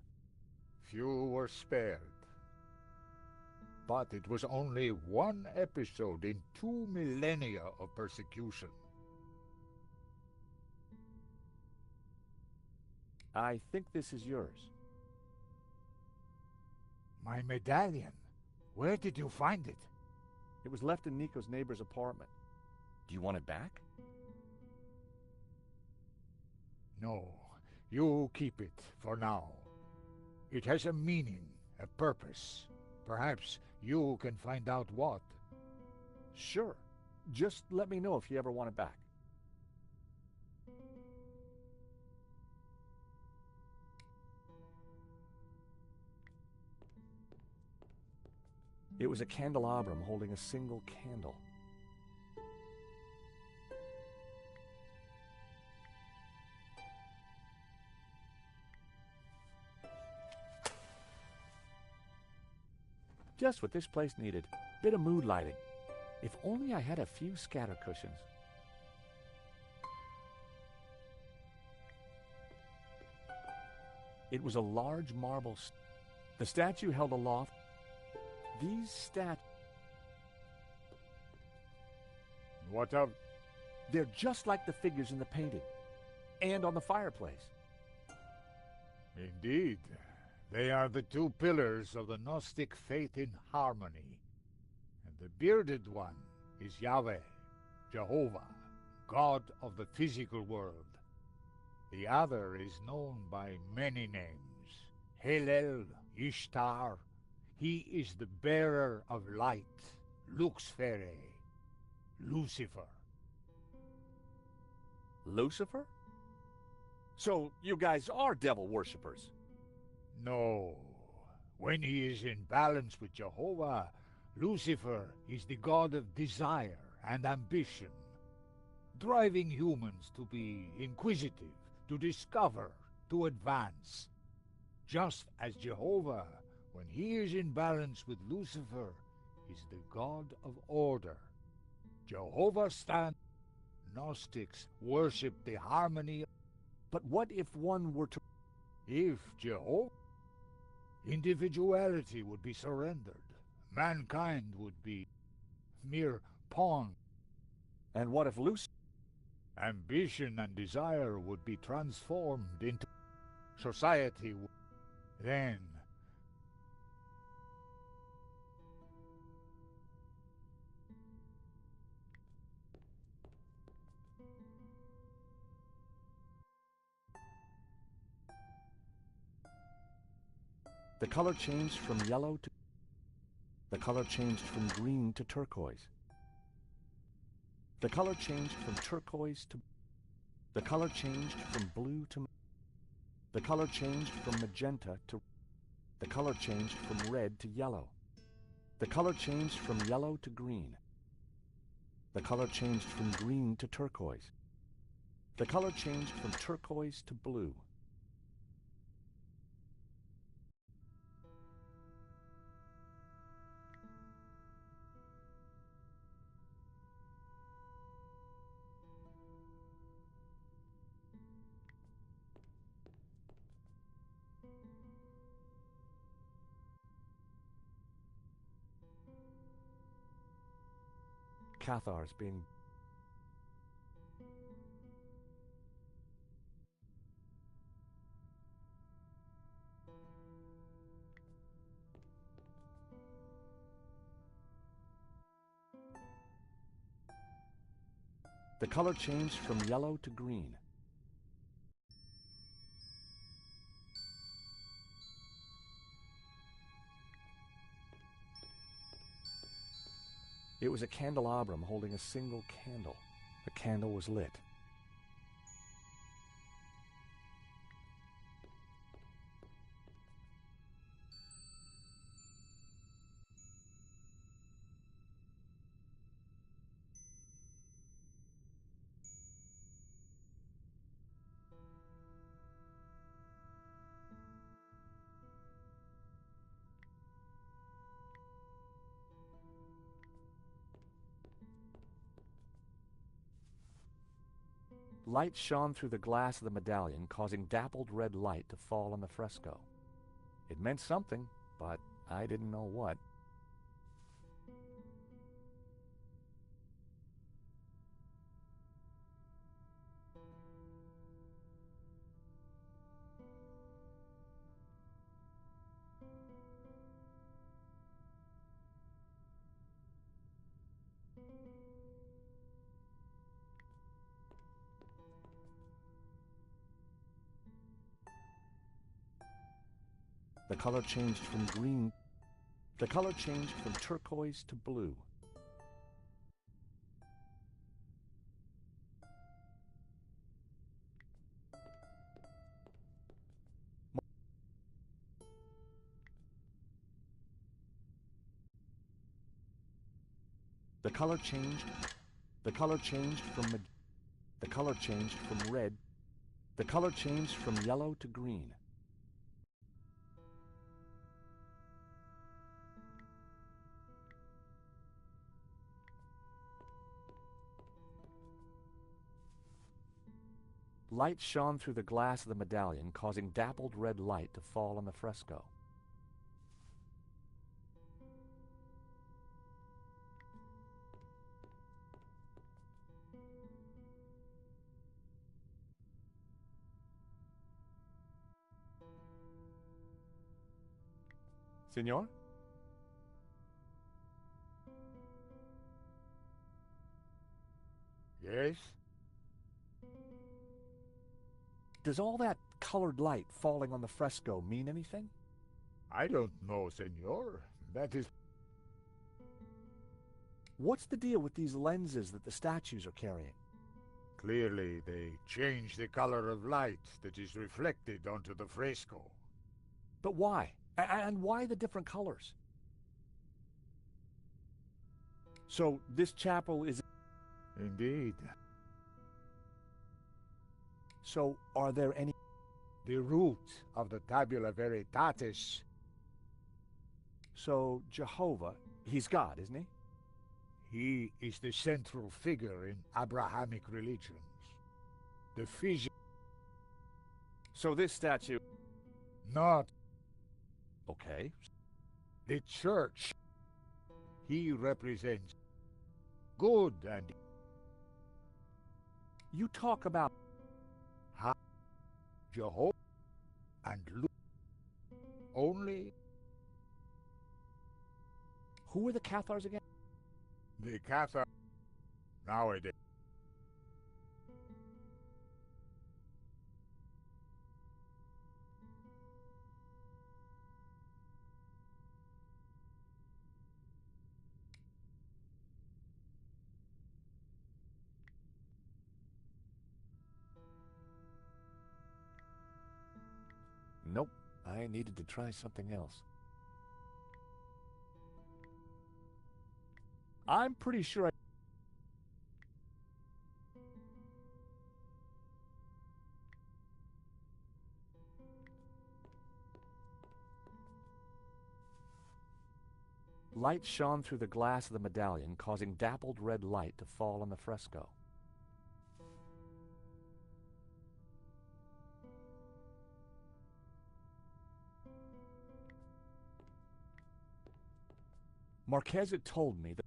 Few were spared. But it was only one episode in 2 millennia of persecution. I think this is yours. My medallion. Where did you find it? It was left in Nico's neighbor's apartment. Do you want it back? No, you keep it for now. It has a meaning, a purpose. Perhaps you can find out what. Sure. Just let me know if you ever want it back. It was a candelabrum holding a single candle. Just what this place needed. Bit of mood lighting. If only I had a few scatter cushions. It was a large marble. The statue held aloft. These statues. What of? They're just like the figures in the painting. And on the fireplace. Indeed. They are the 2 pillars of the Gnostic faith in harmony. And the bearded one is Yahweh, Jehovah, God of the physical world. The other is known by many names. Hillel, Ishtar. He is the bearer of light, Lux Fere, Lucifer. Lucifer? So you guys are devil worshippers? No, When he is in balance with Jehovah, Lucifer is the god of desire and ambition, driving humans to be inquisitive, to discover, to advance. Just as Jehovah, when he is in balance with Lucifer, is the god of order. Jehovah stands. Gnostics worship the harmony. But what if one were to... If Jehovah, individuality would be surrendered. Mankind would be mere pawn. And what if Lucifer... Ambition and desire would be transformed into society. Then The color changed from yellow to... The color changed from green to turquoise. The color changed from turquoise to... The color changed from blue to... The color changed from magenta to... The color changed from red to yellow. The color changed from yellow to green. The color changed from green to turquoise. The color changed from turquoise to blue. Cathars being... The color changed from yellow to green. It was a candelabrum holding a single candle. The candle was lit. Light shone through the glass of the medallion, causing dappled red light to fall on the fresco. It meant something, but I didn't know what. The color changed from green. The color changed from turquoise to blue. The color changed. The color changed from the color changed from red. The color changed from yellow to green. Light shone through the glass of the medallion, causing dappled red light to fall on the fresco. Senor? Yes? Does all that colored light falling on the fresco mean anything? I don't know, senor. That is... What's the deal with these lenses that the statues are carrying? Clearly, they change the color of light that is reflected onto the fresco. But why? And why the different colors? So this chapel is... Indeed. So are there any... The root of the Tabula Veritatis. So Jehovah, he's God, isn't he? He is the central figure in Abrahamic religions. The vision... So this statue... Not Okay. the church. He represents good and... You talk about... Jehovah and look only Who are the Cathars again? the Cathar nowadays. Nope. I needed to try something else. I'm pretty sure I... Light shone through the glass of the medallion, causing dappled red light to fall on the fresco. Marques had told me that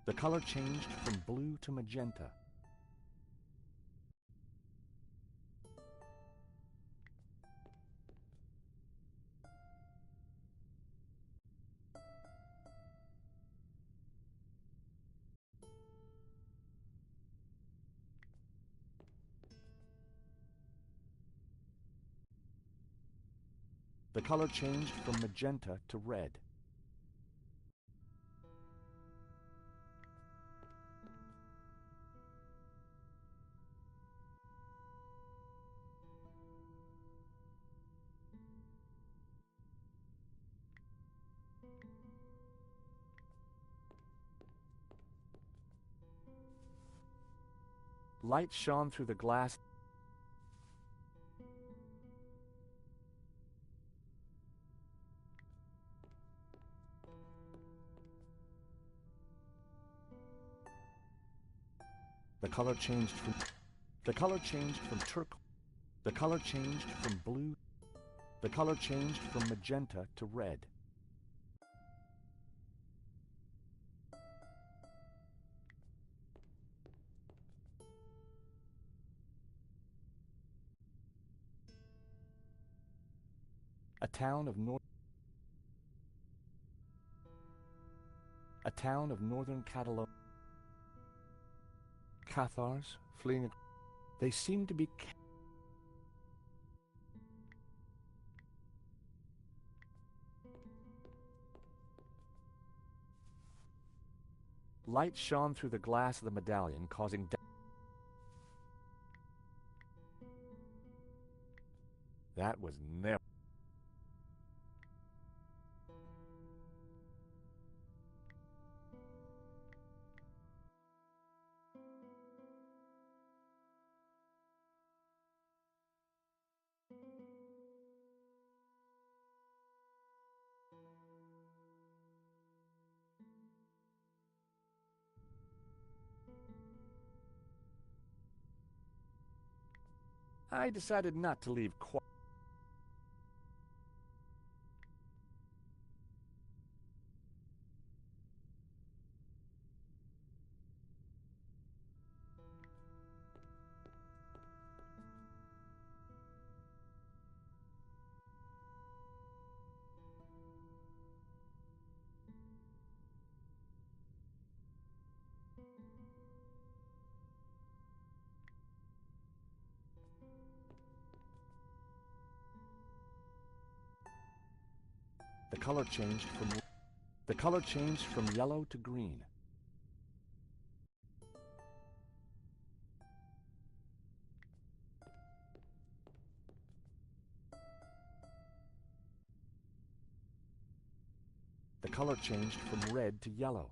the color changed from blue to magenta. The color changed from magenta to red. Light shone through the glass. The color changed from turquoise. The color changed from blue. The color changed from magenta to red. A town of northern Catalonia. Cathars fleeing. They seem to be... Light shone through the glass of the medallion, causing... That was never... I decided not to leave quite... The color changed from yellow to green. color changed from red to yellow.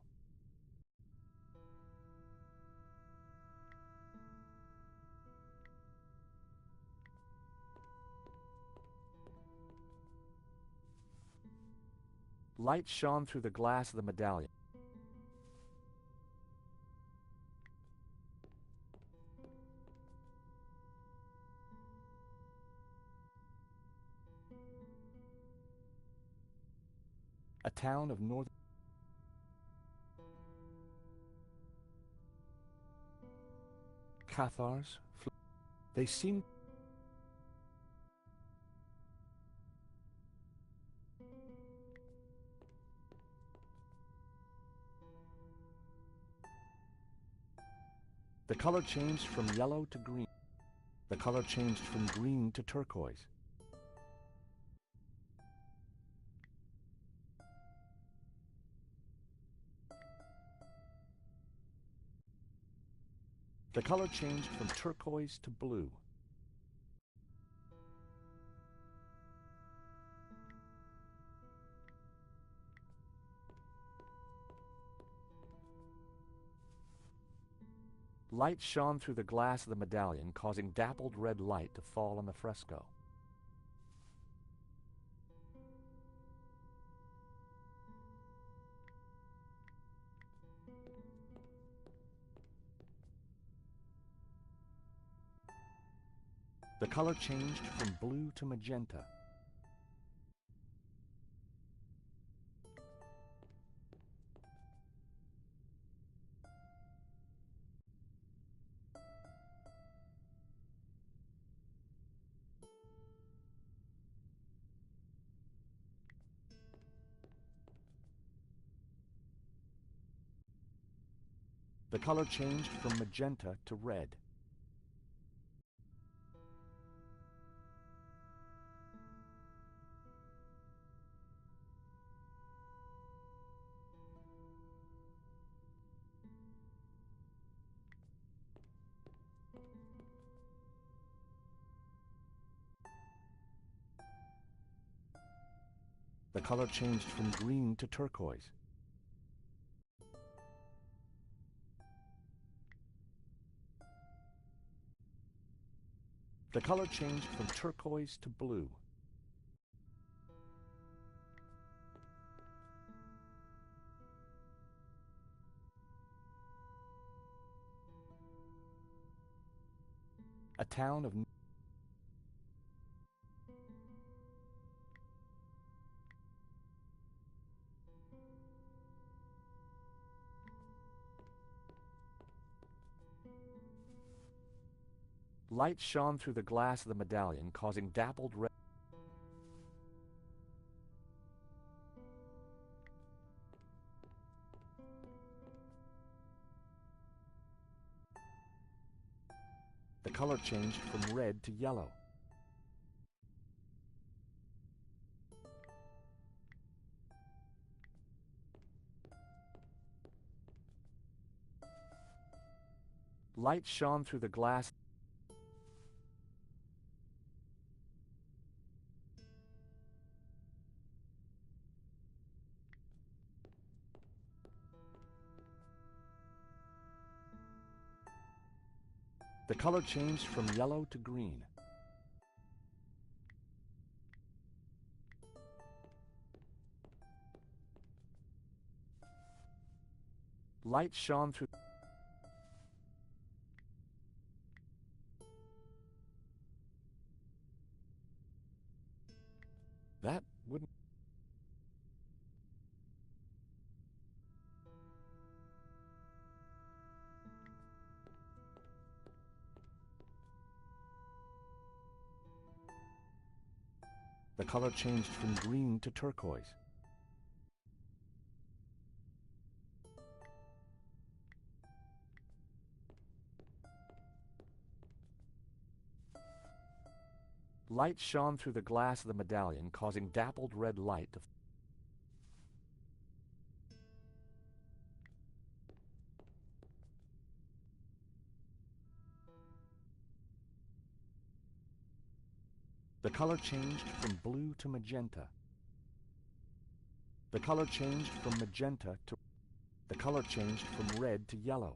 Light shone through the glass of the medallion. A town of northern Cathars. They seemed the color changed from yellow to green. The color changed from green to turquoise. The color changed from turquoise to blue. Light shone through the glass of the medallion, causing dappled red light to fall on the fresco. The color changed from blue to magenta. The color changed from magenta to red. The color changed from green to turquoise. The color changed from turquoise to blue. A town of light shone through the glass of the medallion, causing dappled red. The color changed from red to yellow. Light shone through the glass. The color changed from yellow to green. Light shone through. That wouldn't. The color changed from green to turquoise. Light shone through the glass of the medallion, causing dappled red light to. The color changed from blue to magenta. The color changed from magenta to... The color changed from red to yellow.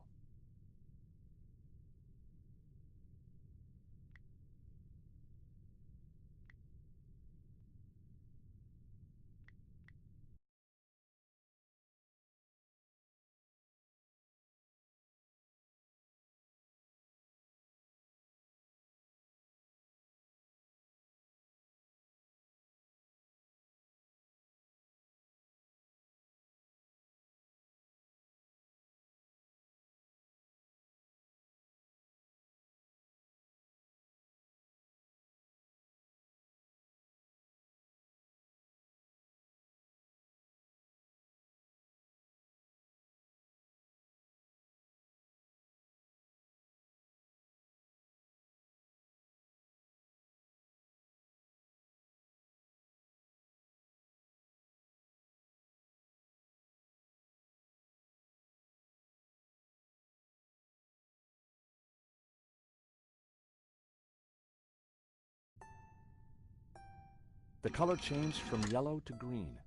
The color changed from yellow to green.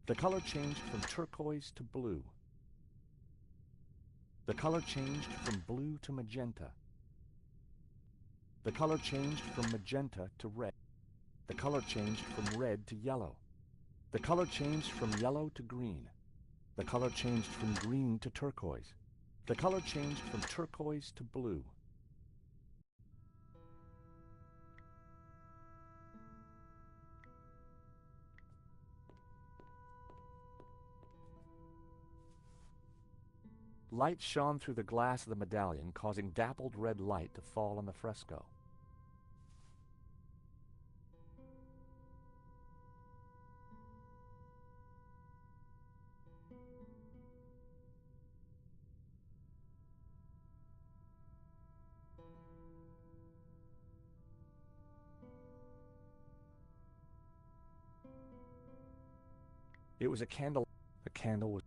The color changed from turquoise to blue. The color changed from blue to magenta. The color changed from magenta to red. The color changed from red to yellow. The color changed from yellow to green. The color changed from green to turquoise. The color changed from turquoise to blue. Light shone through the glass of the medallion, causing dappled red light to fall on the fresco. It was a candle. The candle was...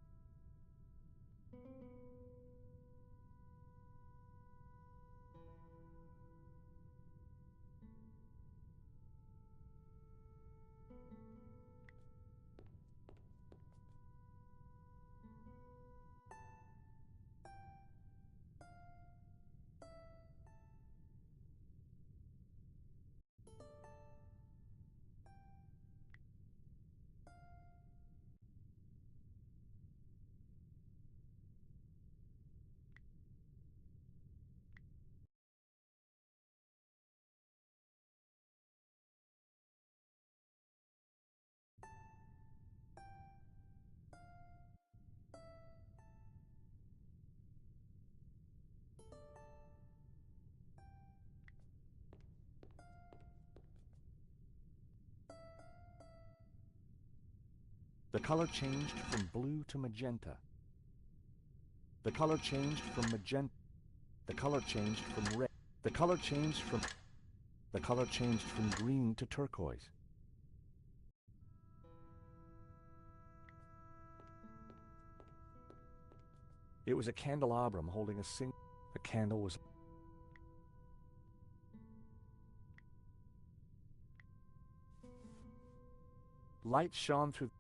The color changed from blue to magenta. The color changed from magenta. The color changed from red. The color changed from... The color changed from green to turquoise. It was a candelabrum holding a single... The candle was... Light shone through...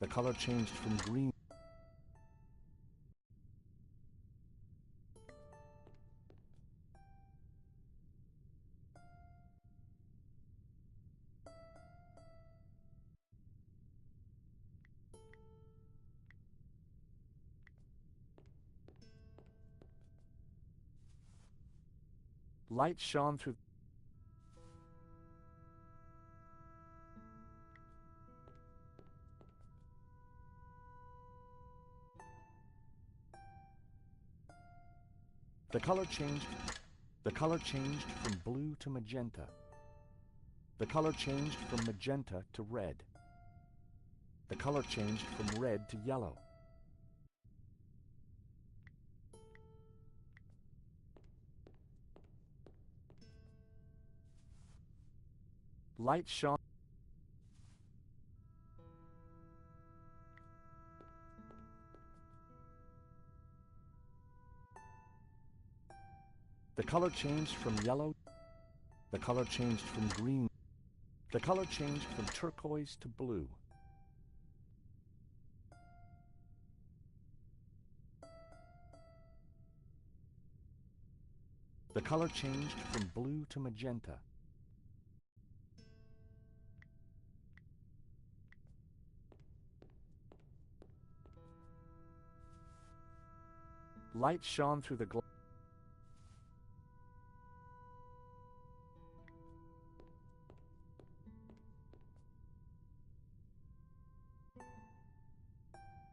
The color changed from green. Light shone through... The color changed. The color changed from blue to magenta. The color changed from magenta to red. The color changed from red to yellow. Light shone. The color changed from yellow. The color changed from green. The color changed from turquoise to blue. The color changed from blue to magenta. Light shone through the glass.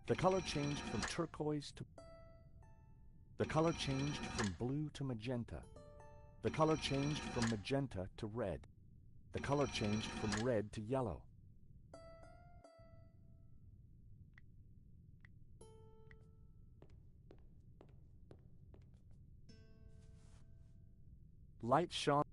The color changed from turquoise to... The color changed from blue to magenta. The color changed from magenta to red. The color changed from red to yellow. Light shone.